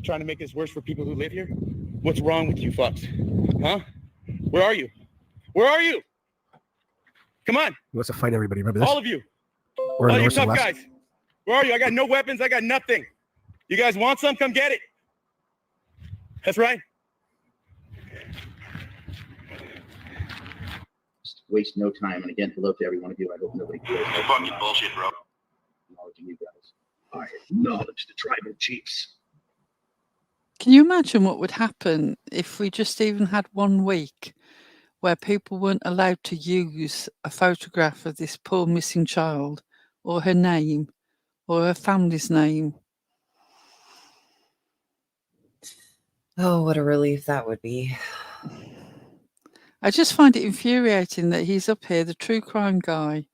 Trying to make this worse for people who live here? What's wrong with you fucks? Huh? Where are you? Where are you? Come on. He wants to fight everybody. Remember this? All of you. Or All you North and tough West. guys. Where are you? I got no weapons. I got nothing. You guys want some? Come get it. That's right. Just waste no time. And again, hello to every one of you. I hope nobody feels fucking bullshit, bro. Acknowledging you guys. I acknowledge the tribal chiefs. Can you imagine what would happen if we just even had 1 week where people weren't allowed to use a photograph of this poor missing child or her name or her family's name? Oh, what a relief that would be. I just find it infuriating that he's up here, the true crime guy.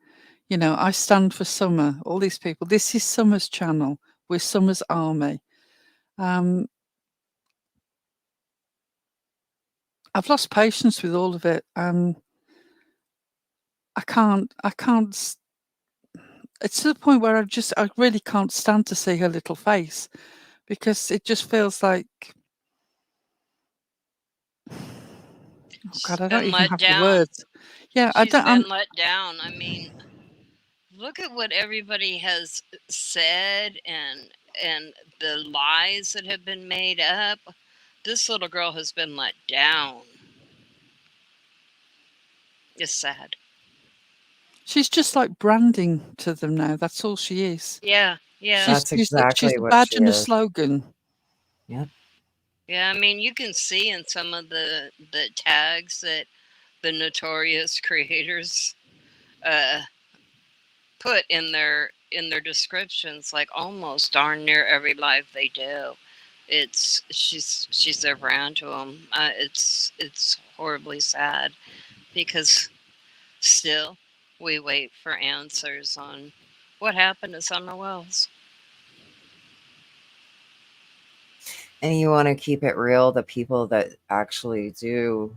You know, I stand for Summer, all these people. This is Summer's channel. We're Summer's army. I've lost patience with all of it. I can't, it's to the point where I really can't stand to see her little face because it just feels like, oh God, I don't Been even let have the down. words. Yeah, She's been let down. I mean, look at what everybody has said and the lies that have been made up. This little girl has been let down. It's sad. She's just like branding to them now. That's all she is. Yeah, yeah. That's exactly she's a what badge she and a is. slogan. Yep. Yeah, I mean, you can see in some of the tags that the notorious creators put in their descriptions, like almost darn near every live they do. It's she's their brand to them. It's horribly sad because still we wait for answers on what happened to Summer Wells. And you want to keep it real, the people that actually do.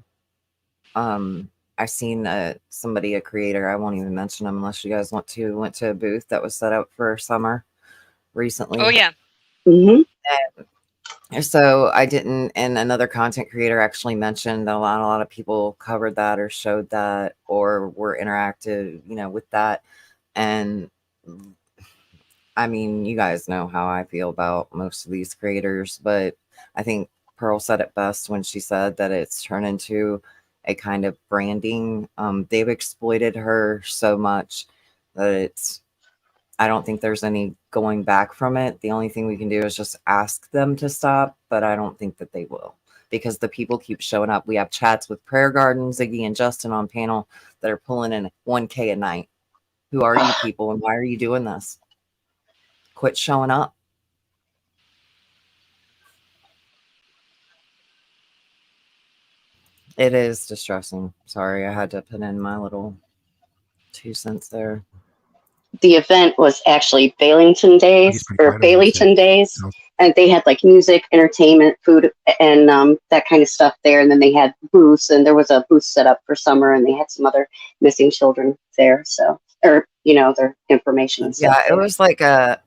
I've seen somebody, a creator, I won't even mention them unless you guys want to, went to a booth that was set up for Summer recently. Oh yeah. Mm-hmm. And so I didn't, and another content creator actually mentioned that a lot of people covered that or showed that or were interactive, you know, with that. And I mean, you guys know how I feel about most of these creators, but I think Pearl said it best when she said that it's turned into a kind of branding. They've exploited her so much that I don't think there's any going back from it. The only thing we can do is just ask them to stop, but I don't think that they will because the people keep showing up. We have chats with Prayer Garden, Ziggy, and Justin on panel that are pulling in 1K a night. Who are you people and why are you doing this? Quit showing up. It is distressing. Sorry, I had to put in my little 2 cents there. The event was actually Baileyton Days or Baileyton Days, and they had like music, entertainment, food, and that kind of stuff there. And then they had booths, and there was a booth set up for Summer, and they had some other missing children there. So, or you know, their information and stuff. Yeah, it was like a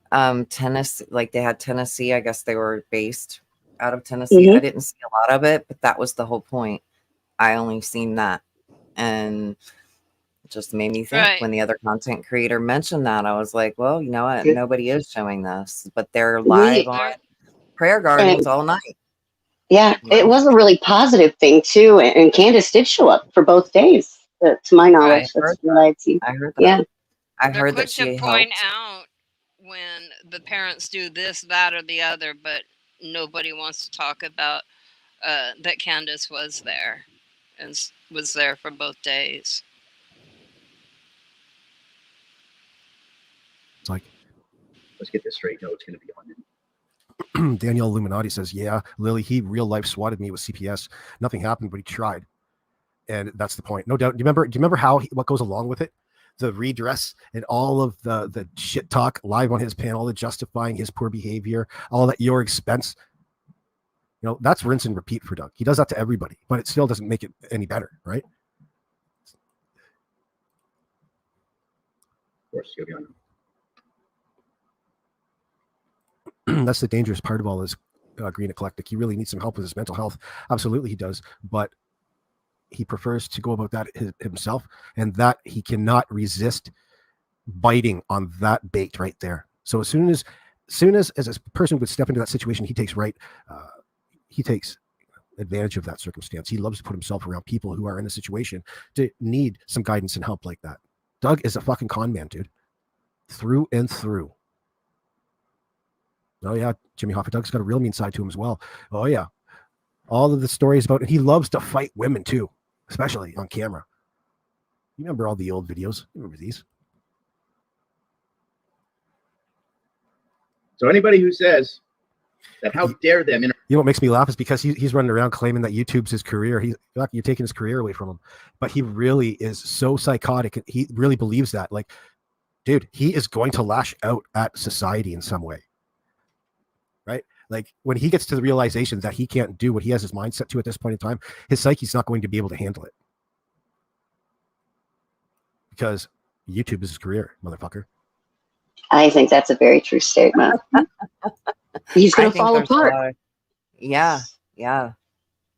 Tennessee, like they had Tennessee. I guess they were based out of Tennessee. I didn't see a lot of it, but that was the whole point. I only seen that, and it just made me think when the other content creator mentioned that, I was like, well, you know what? Nobody is showing this, but they're live on Prayer Gardens all night. Yeah, it was a really positive thing too, and Candace did show up for both days, to my knowledge. That's what I'd seen. I heard that. Yeah, I They're heard quick that she to point helped. out when the parents do this, that, or the other, but nobody wants to talk about that Candace was there and was there for both days. It's like, let's get this straight. No, it's going to be on. Danielle Illuminati says, yeah, Lily, he real life swatted me with CPS. Nothing happened, but he tried. And that's the point. No doubt. Do you remember how what goes along with it? The redress and all of the shit talk live on his panel, the justifying his poor behavior, all at your expense. You know, that's rinse and repeat for Doug. He does that to everybody, but it still doesn't make it any better, right? course, you'll be on. That's the dangerous part of all this Green Eclectic. He really needs some help with his mental health. Absolutely, he does. But he prefers to go about that himself, and that he cannot resist biting on that bait right there. So as soon as a person would step into that situation, he takes advantage of that circumstance. He loves to put himself around people who are in a situation to need some guidance and help like that. Doug is a fucking con man, dude, through and through. Oh yeah, Jimmy Hoffa. Doug's got a real mean side to him as well. Oh yeah, all of the stories about it. He loves to fight women too, especially on camera. You remember all the old videos? You remember these? So anybody who says that, how dare them? You know what makes me laugh is because he's running around claiming that YouTube's his career. You're taking his career away from him, but he really is so psychotic. He really believes that. Like, dude, he is going to lash out at society in some way, right? Like when he gets to the realization that he can't do what he has his mind set to at this point in time, his psyche's not going to be able to handle it because YouTube is his career, motherfucker. I think that's a very true statement. He's going to fall apart. Yeah.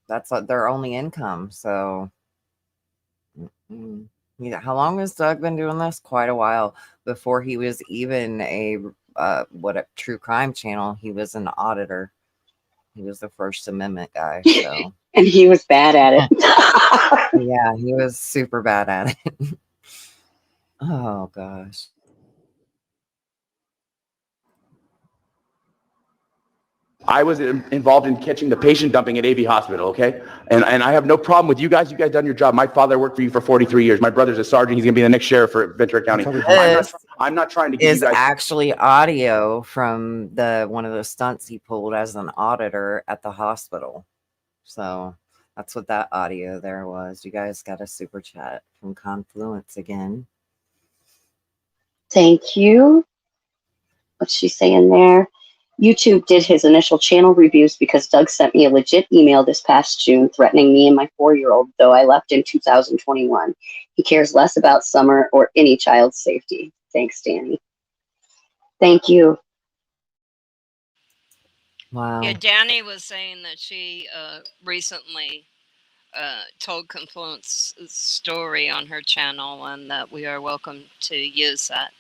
That's their only income. So, yeah. How long has Doug been doing this? Quite a while. Before he was even a true crime channel, he was an auditor. He was the First Amendment guy. So, and he was bad at it. Yeah, he was super bad at it. Oh gosh. I was involved in catching the patient dumping at AV Hospital, okay? And I have no problem with you guys. You guys done your job. My father worked for you for 43 years. My brother's a sergeant. He's going to be the next sheriff for Ventura County. I'm not trying to give you guys... actually audio from one of the stunts he pulled as an auditor at the hospital. So that's what that audio there was. You guys got a super chat from Confluence again. Thank you. What's she saying there? YouTube did his initial channel reviews because Doug sent me a legit email this past June threatening me and my 4-year-old, though I left in 2021. He cares less about Summer or any child's safety. Thanks, Danny. Thank you. Wow. Yeah, Danny was saying that she recently told Confluence's story on her channel and that we are welcome to use that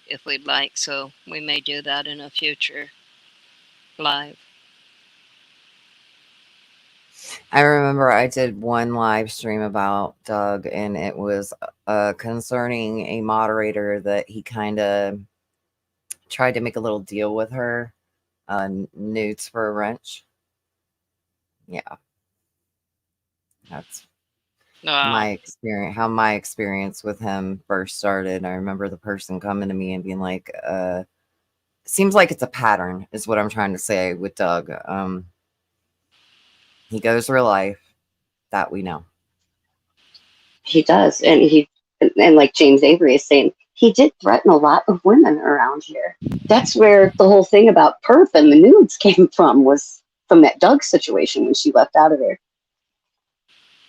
if we'd like. So we may do that in a future live. I remember I did one live stream about Doug, and it was concerning a moderator that he kind of tried to make a little deal with her, nudes for a wrench. Yeah, that's my experience. How my experience with him first started. I remember the person coming to me and being like, "Seems like it's a pattern," is what I'm trying to say with Doug. He goes for life. That we know. He does. And like James Avery is saying, he did threaten a lot of women around here. That's where the whole thing about perp and the nudes came from, was from that Doug situation when she left out of there.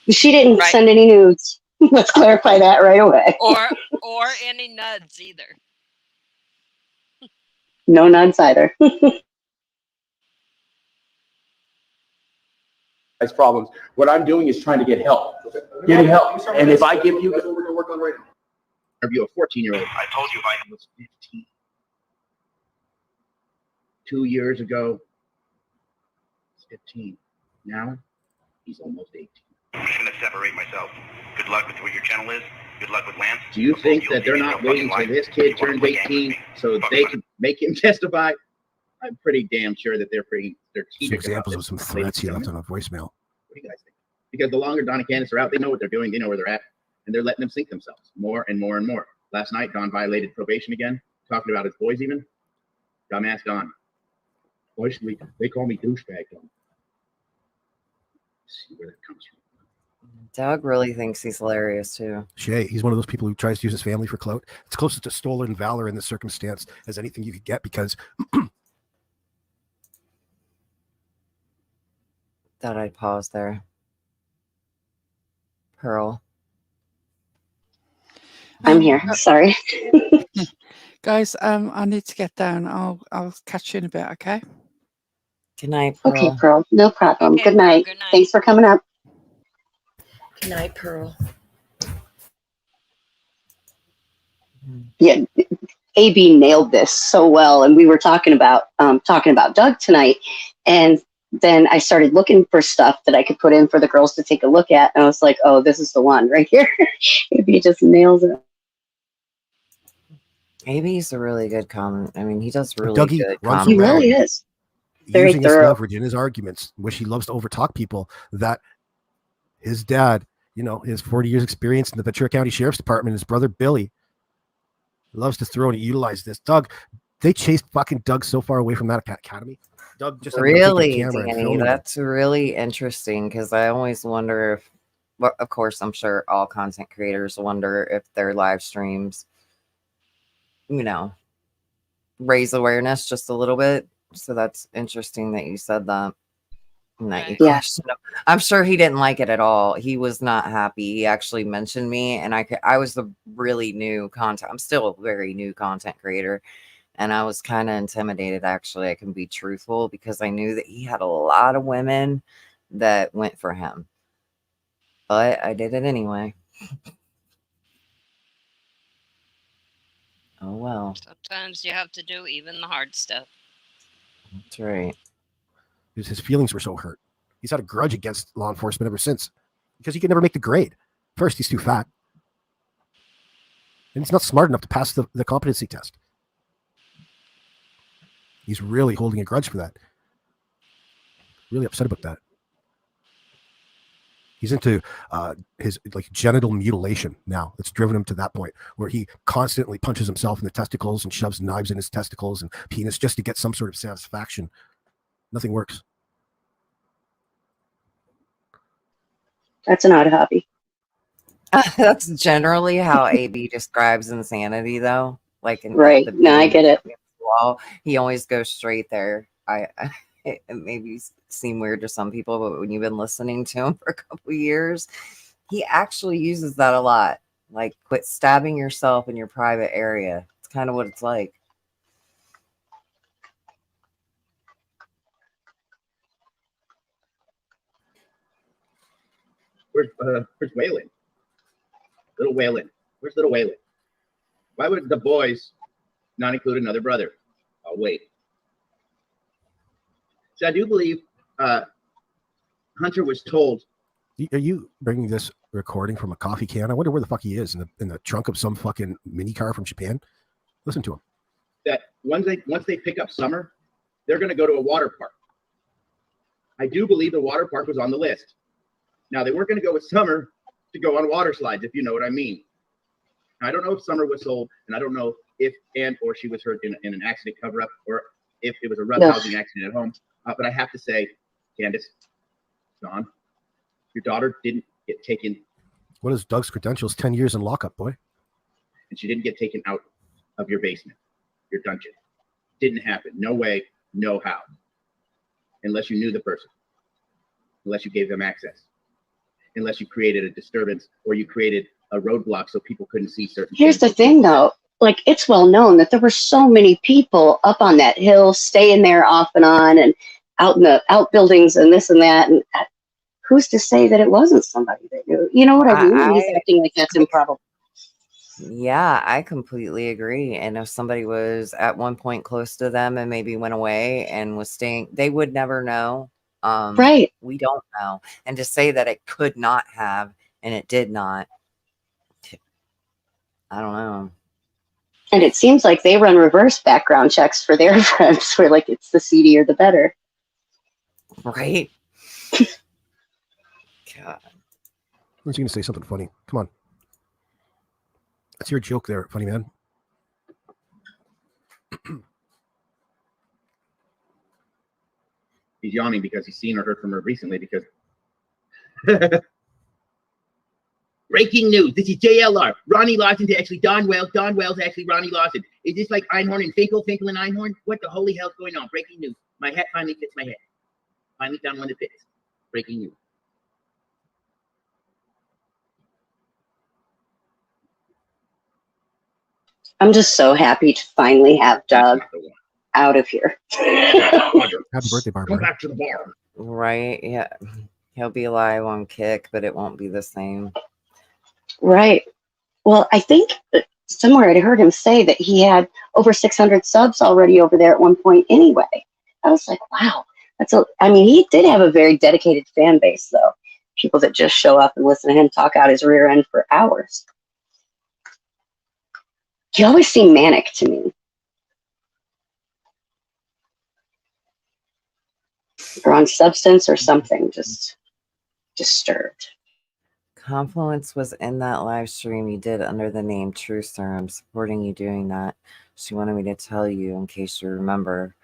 She didn't send any nudes. Let's clarify that right away. Or any nuds either. No nuds either. Problems. What I'm doing is trying to get help. Getting help. And if I give you... That's what we're going to work on right now. Interview a 14-year-old. I told you I was 15. 2 years ago, he's 15. Now, he's almost 18. I'm just going to separate myself. Good luck with what your channel is. Good luck with Lance. Do you think that they're not waiting till this kid turns 18 so they can make him testify? I'm pretty damn sure that they're Some examples of some threats he left on a voicemail. What do you guys think? Because the longer Don and Candace are out, they know what they're doing, they know where they're at, and they're letting them sink themselves more and more and more. Last night, Don violated probation again, talking about his boys even. Dumbass Don. Why should they call me douchebag, Don. Let's see where that comes from. Doug really thinks he's hilarious too. Shay, he's one of those people who tries to use his family for clout. It's closest to stolen valor in this circumstance as anything you could get, because Thought I'd pause there. Pearl. I'm here. Sorry. Guys, I need to get down. I'll catch you in a bit, okay? Good night, Okay, Pearl. Pearl. No problem. Okay, Good Pearl, night. good night. Thanks for coming up. Good night, Pearl. Yeah, AB nailed this so well, and we were talking about Doug tonight, and then I started looking for stuff that I could put in for the girls to take a look at, and I was like, "Oh, this is the one right here." AB just nails it. AB's a really good comment. I mean, he does really Dougie good runs He commentary. really around is very using his thorough. leverage in his arguments, which he loves to overtalk people. That his dad, his 40 years experience in the Ventura County Sheriff's Department, his brother Billy, loves to throw and utilize this. Doug, they chased fucking Doug so far away from that academy. Doug just ended up taking a Really, camera and Danny, filming him. that's really interesting because I always wonder if, well, of course, I'm sure all content creators wonder if their live streams, raise awareness just a little bit. So that's interesting that you said that. And that you Yeah. questioned him. I'm sure he didn't like it at all. He was not happy. He actually mentioned me, and I was a really new content. I'm still a very new content creator, and I was kind of intimidated. Actually, I can be truthful because I knew that he had a lot of women that went for him, but I did it anyway. Oh well. Sometimes you have to do even the hard stuff. That's right. Because his feelings were so hurt. He's had a grudge against law enforcement ever since because he could never make the grade. First, he's too fat, and he's not smart enough to pass the competency test. He's really holding a grudge for that. Really upset about that. He's into his genital mutilation now. It's driven him to that point where he constantly punches himself in the testicles and shoves knives in his testicles and penis just to get some sort of satisfaction. Nothing works. That's an odd hobby. That's generally how AB describes insanity, though. Like in Right. the No, I get it. wall, he always goes straight there. It maybe seem weird to some people, but when you've been listening to him for a couple years, he actually uses that a lot. Like, quit stabbing yourself in your private area. It's kind of what it's like. Where's Waylon? Little Waylon. Where's little Waylon? Why would the boys not include another brother? Oh, wait. So I do believe Hunter was told. Are you bringing this recording from a coffee can? I wonder where the fuck he is, in the trunk of some fucking mini car from Japan. Listen to him. That once they pick up Summer, they're going to go to a water park. I do believe the water park was on the list. Now, they weren't going to go with Summer to go on water slides, if you know what I mean. I don't know if Summer was sold, and I don't know if or she was hurt in an accident cover-up, or if it was a rough housing accident at home. But I have to say, Candace, John, your daughter didn't get taken. What is Doug's credentials? 10 years in lockup, boy. And she didn't get taken out of your basement, your dungeon. Didn't happen. No way, no how. Unless you knew the person. Unless you gave them access. Unless you created a disturbance or you created a roadblock so people couldn't see certain Here's things. the thing, though. Like, it's well known that there were so many people up on that hill, staying there off and on, and out in the outbuildings and this and that. And who's to say that it wasn't somebody that knew? You know what I mean? And he's acting like that's improbable. Yeah, I completely agree. And if somebody was at one point close to them and maybe went away and was staying, they would never know. Right. We don't know. And to say that it could not have and it did not, I don't know. And it seems like they run reverse background checks for their friends, where like it's the seedier the better. Right? God. When's he going to say something funny? Come on. That's your joke there, funny man. He's yawning because he's seen or heard from her recently because breaking news. This is JLR. Ronnie Lawson's actually Don Wells. Don Wells actually Ronnie Lawson. Is this like Einhorn and Finkel? Finkel and Einhorn? What the holy hell's going on? Breaking news. My hat finally fits my head. Finally found one that fits. Breaking news. I'm just so happy to finally have Doug out of here. Happy birthday, Barbara. Come back to the bar. Right? Yeah. He'll be live on Kick, but it won't be the same. Right. Well, I think somewhere I'd heard him say that he had over 600 subs already over there at one point anyway. I was like, wow. I mean, he did have a very dedicated fan base, though. People that just show up and listen to him talk out his rear end for hours. He always seemed manic to me. Or on substance or something, just disturbed. Confluence was in that live stream you did under the name True Sir. I'm supporting you doing that. She wanted me to tell you in case you remember.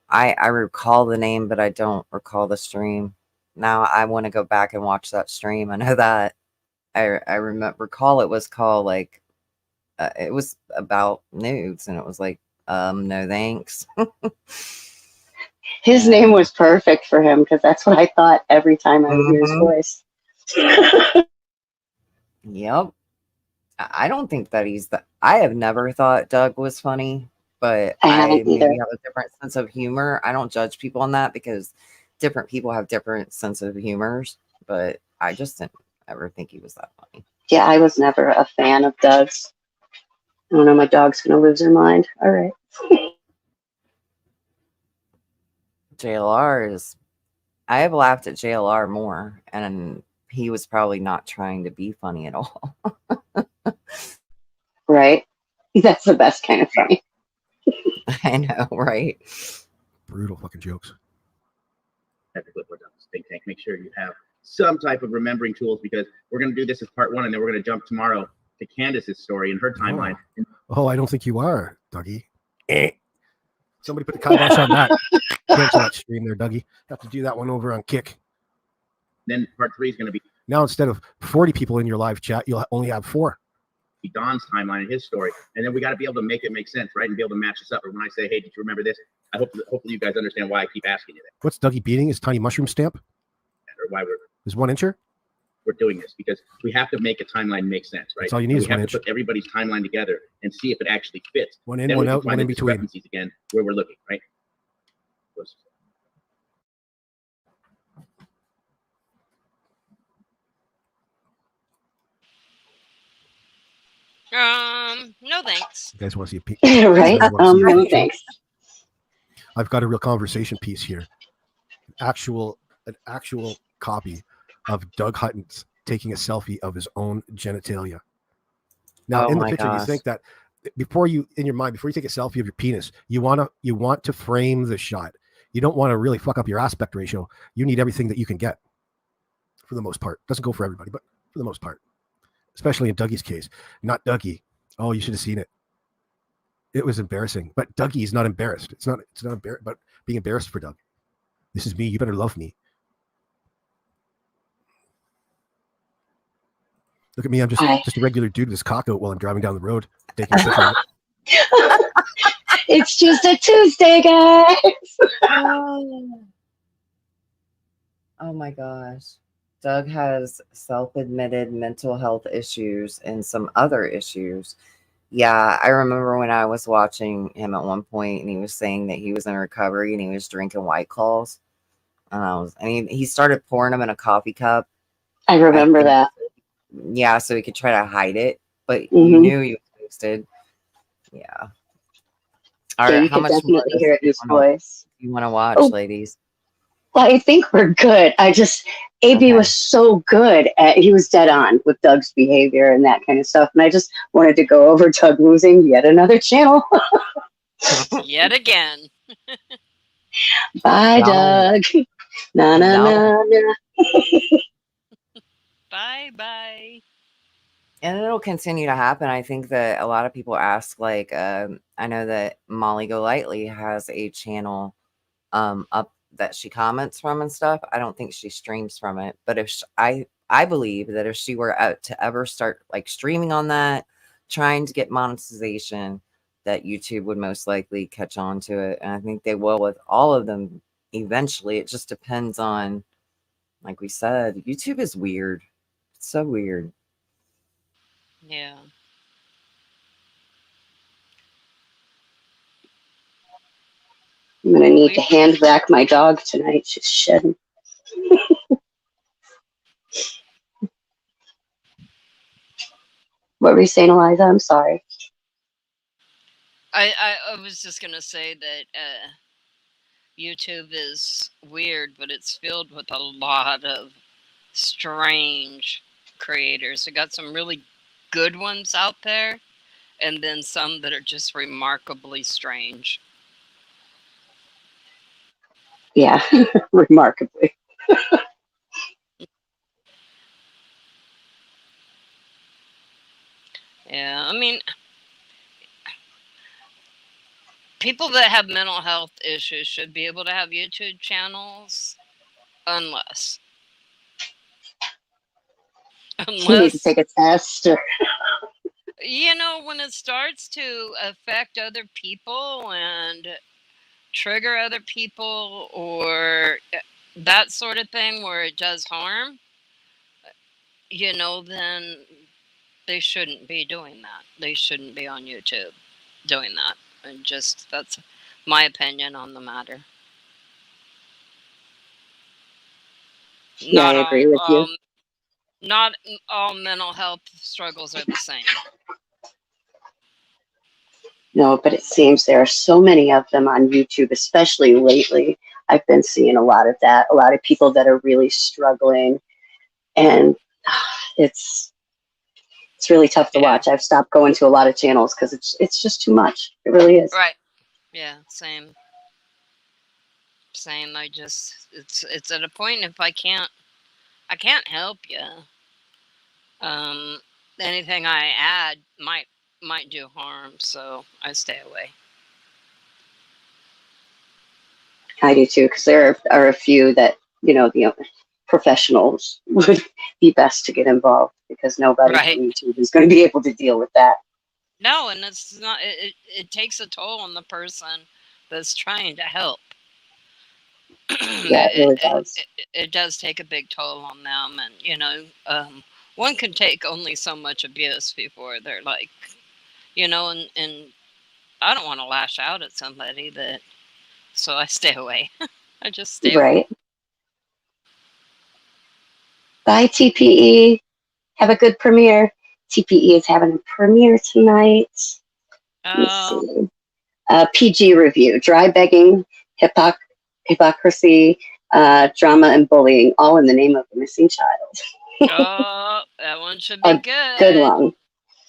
I recall the name, but I don't recall the stream. Now I want to go back and watch that stream. I know that. I recall it was called like it was about nudes, and it was like no thanks. His name was perfect for him because that's what I thought every time I would hear his voice. Yep. I don't think that I have never thought Doug was funny, but I maybe have a different sense of humor. I don't judge people on that because different people have different sense of humors, but I just didn't ever think he was that funny. Yeah, I was never a fan of Doug's. I don't know, my dog's going to lose her mind. All right. I have laughed at JLR more, and he was probably not trying to be funny at all. Right? That's the best kind of funny. I know, right? Brutal fucking jokes. Think tank. Make sure you have some type of remembering tools because we're going to do this as part 1, and then we're going to jump tomorrow to Candace's story and her timeline. Oh, I don't think you are, Dougie. Somebody put the kibosh on that. Cancel that stream there, Dougie. Have to do that one over on Kick. Then part 3 is going to be now instead of 40 people in your live chat, you'll only have 4. Don's timeline and his story, and then we got to be able to make it make sense, right, and be able to match this up. Or when I say, "Hey, did you remember this?" I hopefully you guys understand why I keep asking you that. What's Dougie beating his tiny mushroom stamp? Or why his 1-incher? We're doing this because we have to make a timeline make sense, right? That's all you need is 1 inch. We have to put everybody's timeline together and see if it actually fits. One in, then one out, one in between. Discrepancies again where we're looking, right? No thanks. You guys want to see a piece? Right? No thanks. I've got a real conversation piece here. An actual copy of Doug Hutton's taking a selfie of his own genitalia. Now, in the picture, you think that before you take a selfie of your penis, you want to frame the shot. You don't want to really fuck up your aspect ratio. You need everything that you can get, for the most part. Doesn't go for everybody, but for the most part. Especially in Dougie's case. Not Dougie. Oh, you should have seen it. It was embarrassing. But Dougie is not embarrassed. It's not embarrassed, but being embarrassed for Doug. This is me. You better love me. Look at me. I'm just a regular dude with this cock out while I'm driving down the road. Taking a picture of it. It's just a Tuesday, guys. Oh my gosh. Doug has self-admitted mental health issues and some other issues. Yeah, I remember when I was watching him at one point and he was saying that he was in recovery and he was drinking White Claws. He started pouring them in a coffee cup. I remember that. Yeah, so he could try to hide it, but you knew he was wasted. Yeah. All right, you how much definitely hear it in his voice. You want to watch, ladies? Well, I think we're good. AB was so good he was dead on with Doug's behavior and that kind of stuff. And I just wanted to go over Doug losing yet another channel. Yet again. Bye, Doug. Na, na, na, na. Bye. And it'll continue to happen. I think that a lot of people ask, like, I know that Molly Golightly has a channel up that she comments from and stuff. I don't think she streams from it, but if I believe that if she were to ever start like streaming on that, trying to get monetization, that YouTube would most likely catch on to it. And I think they will with all of them eventually. It just depends on, like we said, YouTube is weird. It's so weird. Yeah. I'm going to need to hand back my dog tonight. She's shedding. What were you saying, Eliza? I'm sorry. I was just gonna say that YouTube is weird, but it's filled with a lot of strange creators. We got some really good ones out there, and then some that are just remarkably strange. Yeah, remarkably. Yeah, I mean, people that have mental health issues should be able to have YouTube channels, unless You need to take a test. Or... you know, when it starts to affect other people and trigger other people, or that sort of thing where it does harm, you know, then they shouldn't be doing that. They shouldn't be on YouTube doing that. And just, that's my opinion on the matter. Yeah, I agree with you. Not all mental health struggles are the same. No, but it seems there are so many of them on YouTube, especially lately. I've been seeing a lot of that. A lot of people that are really struggling, and it's really tough to watch. I've stopped going to a lot of channels because it's just too much. It really is. Right. Yeah. Same. I just, it's at a point, if I can't help you. Anything I add might do harm, so I stay away. I do too, because there are a few that professionals would be best to get involved, because nobody on YouTube is going to be able to deal with that. No, and it's not. It takes a toll on the person that's trying to help. Yeah, it really does. It does take a big toll on them, and one can take only so much abuse before they're like, and I don't want to lash out at somebody so I stay away. I just stay away. Bye, TPE. Have a good premiere. TPE is having a premiere tonight. Let's see. PG review: dry begging, hypocrisy, drama, and bullying, all in the name of a missing child. Oh, that one should be good. Good one.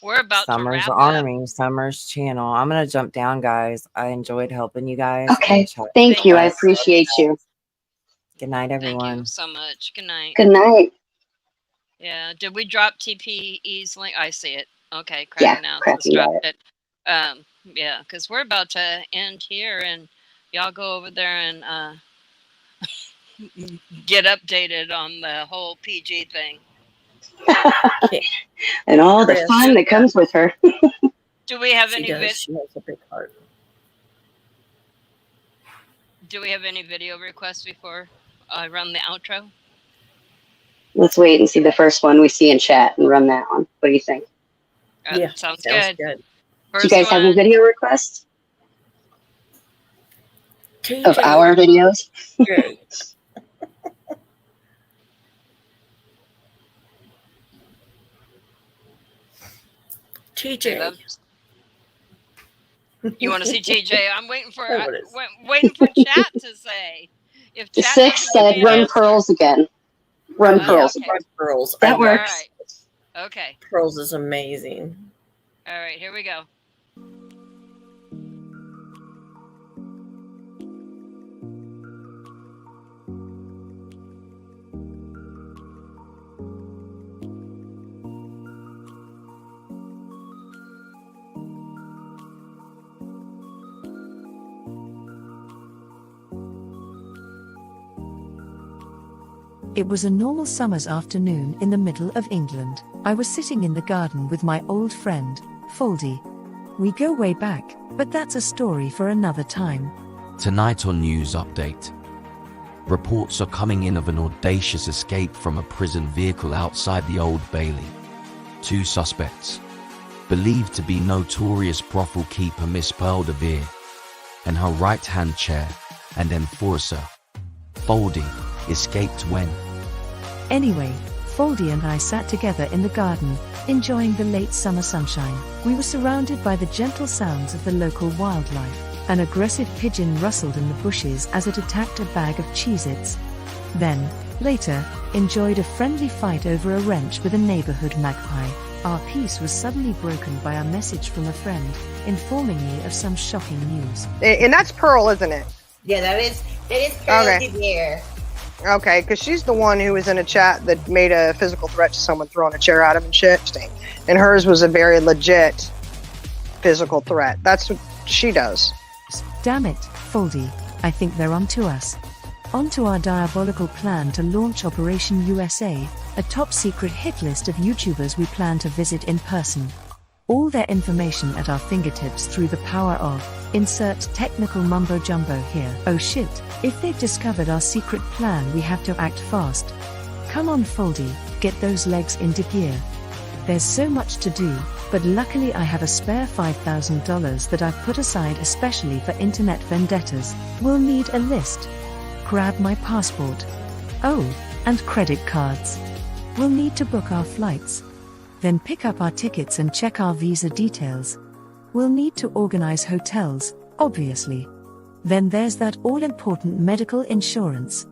We're about Summer's to wrap Army, Summer's channel. I'm gonna jump down, guys. I enjoyed helping you guys. Okay, thank you. I appreciate you. Good night, everyone. Thank you so much. Good night. Good night. Yeah. Did we drop TPE's link? I see it. Okay. Yeah, now. Crafty Drop it. Yeah, because we're about to end here, and y'all go over there and get updated on the whole PG thing. And all the fun that comes with her. Do we have any? She has a big heart. Do we have any video requests before I run the outro? Let's wait and see the first one we see in chat and run that one. What do you think? Yeah, sounds good. Do you guys have a video request of our videos? TJ. You want to see TJ? I'm waiting for waiting for chat to say. If chat 6 said run pearls again. Run pearls. Okay. Run pearls. That works. All right. Okay. Pearls is amazing. All right, here we go. It was a normal summer's afternoon in the middle of England. I was sitting in the garden with my old friend, Foldy. We go way back, but that's a story for another time. Tonight on News Update. Reports are coming in of an audacious escape from a prison vehicle outside the Old Bailey. 2 suspects, believed to be notorious brothel keeper Miss Pearl de Beer, and her right-hand chair, and enforcer. Foldy escaped when. Anyway, Foldy and I sat together in the garden, enjoying the late summer sunshine. We were surrounded by the gentle sounds of the local wildlife. An aggressive pigeon rustled in the bushes as it attacked a bag of Cheez-Its. Then, later, enjoyed a friendly fight over a wrench with a neighborhood magpie. Our peace was suddenly broken by a message from a friend, informing me of some shocking news. And that's Pearl, isn't it? Yeah, that is Pearl Okay. Devere. Okay, because she's the one who was in a chat that made a physical threat to someone throwing a chair at him and shit. And hers was a very legit physical threat. That's what she does. Damn it, Foldy, I think they're onto us. Onto our diabolical plan to launch Operation USA, a top-secret hit list of YouTubers we plan to visit in person. All their information at our fingertips through the power of, insert technical mumbo-jumbo here. Oh shit, if they've discovered our secret plan we have to act fast. Come on Foldy, get those legs into gear. There's so much to do, but luckily I have a spare $5,000 that I've put aside especially for internet vendettas. We'll need a list. Grab my passport. Oh, and credit cards. We'll need to book our flights. Then pick up our tickets and check our visa details. We'll need to organize hotels, obviously. Then there's that all-important medical insurance,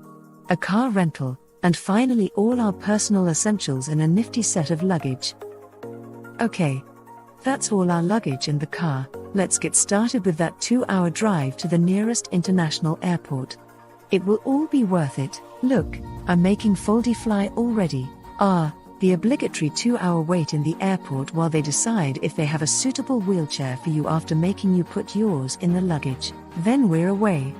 a car rental, and finally all our personal essentials in a nifty set of luggage. Okay. That's all our luggage in the car. Let's get started with that 2-hour drive to the nearest international airport. It will all be worth it. Look, I'm making Foldy fly already. The obligatory 2-hour wait in the airport while they decide if they have a suitable wheelchair for you after making you put yours in the luggage. Then we're away.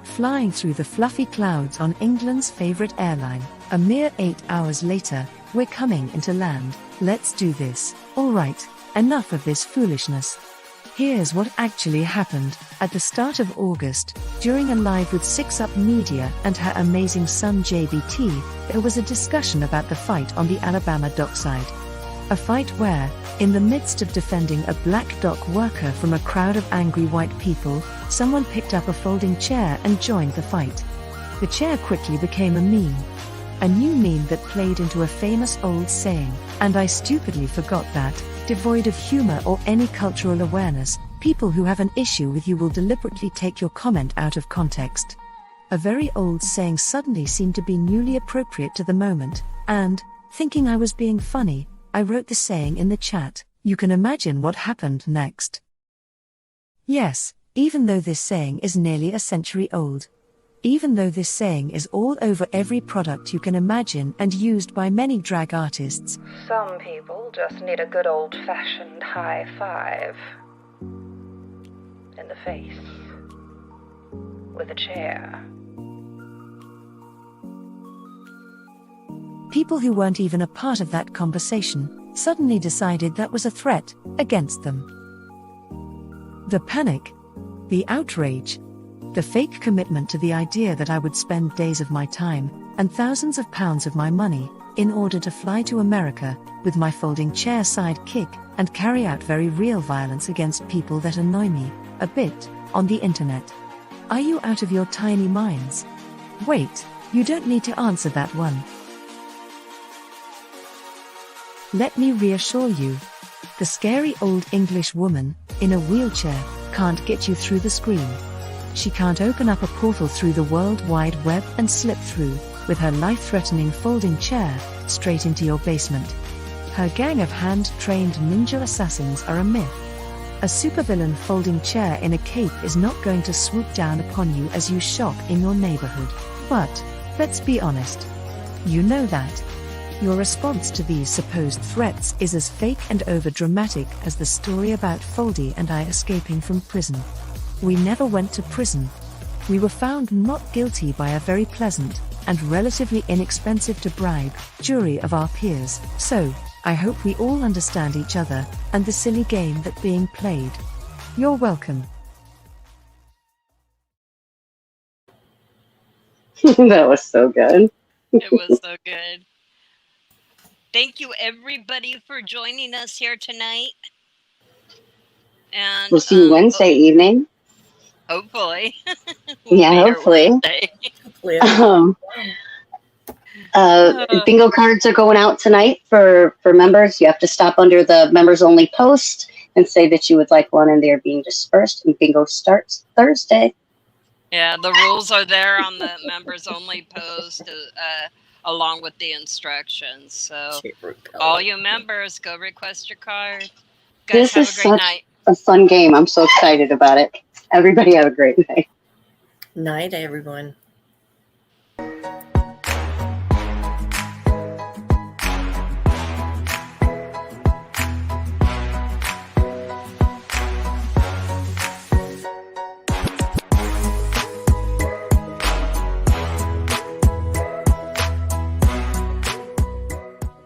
Flying through the fluffy clouds on England's favorite airline. A mere 8 hours later, we're coming into land. Let's do this. Alright, enough of this foolishness. Here's what actually happened. At the start of August, during a live with 6up Media and her amazing son JBT, there was a discussion about the fight on the Alabama dockside. A fight where, in the midst of defending a black dock worker from a crowd of angry white people, someone picked up a folding chair and joined the fight. The chair quickly became a meme. A new meme that played into a famous old saying, and I stupidly forgot that, devoid of humor or any cultural awareness, people who have an issue with you will deliberately take your comment out of context. A very old saying suddenly seemed to be newly appropriate to the moment, and, thinking I was being funny, I wrote the saying in the chat. You can imagine what happened next. Yes, even though this saying is nearly a century old. Even though this saying is all over every product you can imagine and used by many drag artists. Some people just need a good old-fashioned high five. In the face. With a chair. People who weren't even a part of that conversation suddenly decided that was a threat against them. The panic. The outrage. The fake commitment to the idea that I would spend days of my time, and thousands of pounds of my money, in order to fly to America, with my folding chair sidekick, and carry out very real violence against people that annoy me, a bit, on the internet. Are you out of your tiny minds? Wait, you don't need to answer that one. Let me reassure you. The scary old English woman, in a wheelchair, can't get you through the screen. She can't open up a portal through the World Wide Web and slip through, with her life-threatening folding chair, straight into your basement. Her gang of hand-trained ninja assassins are a myth. A supervillain folding chair in a cape is not going to swoop down upon you as you shop in your neighborhood. But, let's be honest. You know that. Your response to these supposed threats is as fake and over-dramatic as the story about Foldy and I escaping from prison. We never went to prison. We were found not guilty by a very pleasant, and relatively inexpensive to bribe, jury of our peers. So, I hope we all understand each other, and the silly game that's being played. You're welcome. That was so good. It was so good. Thank you, everybody, for joining us here tonight. And We'll see you Wednesday evening. Hopefully. We'll Yeah, be here hopefully. Wednesday. Bingo cards are going out tonight for members. You have to stop under the members only post and say that you would like one, and they're being dispersed. And bingo starts Thursday. Yeah, the rules are there on the members only post along with the instructions. So all you members, go request your card. Guys, This have is a great such night. a fun game. I'm so excited about it. Everybody have a great night. Night, everyone.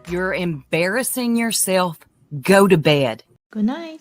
You're embarrassing yourself. Go to bed. Good night.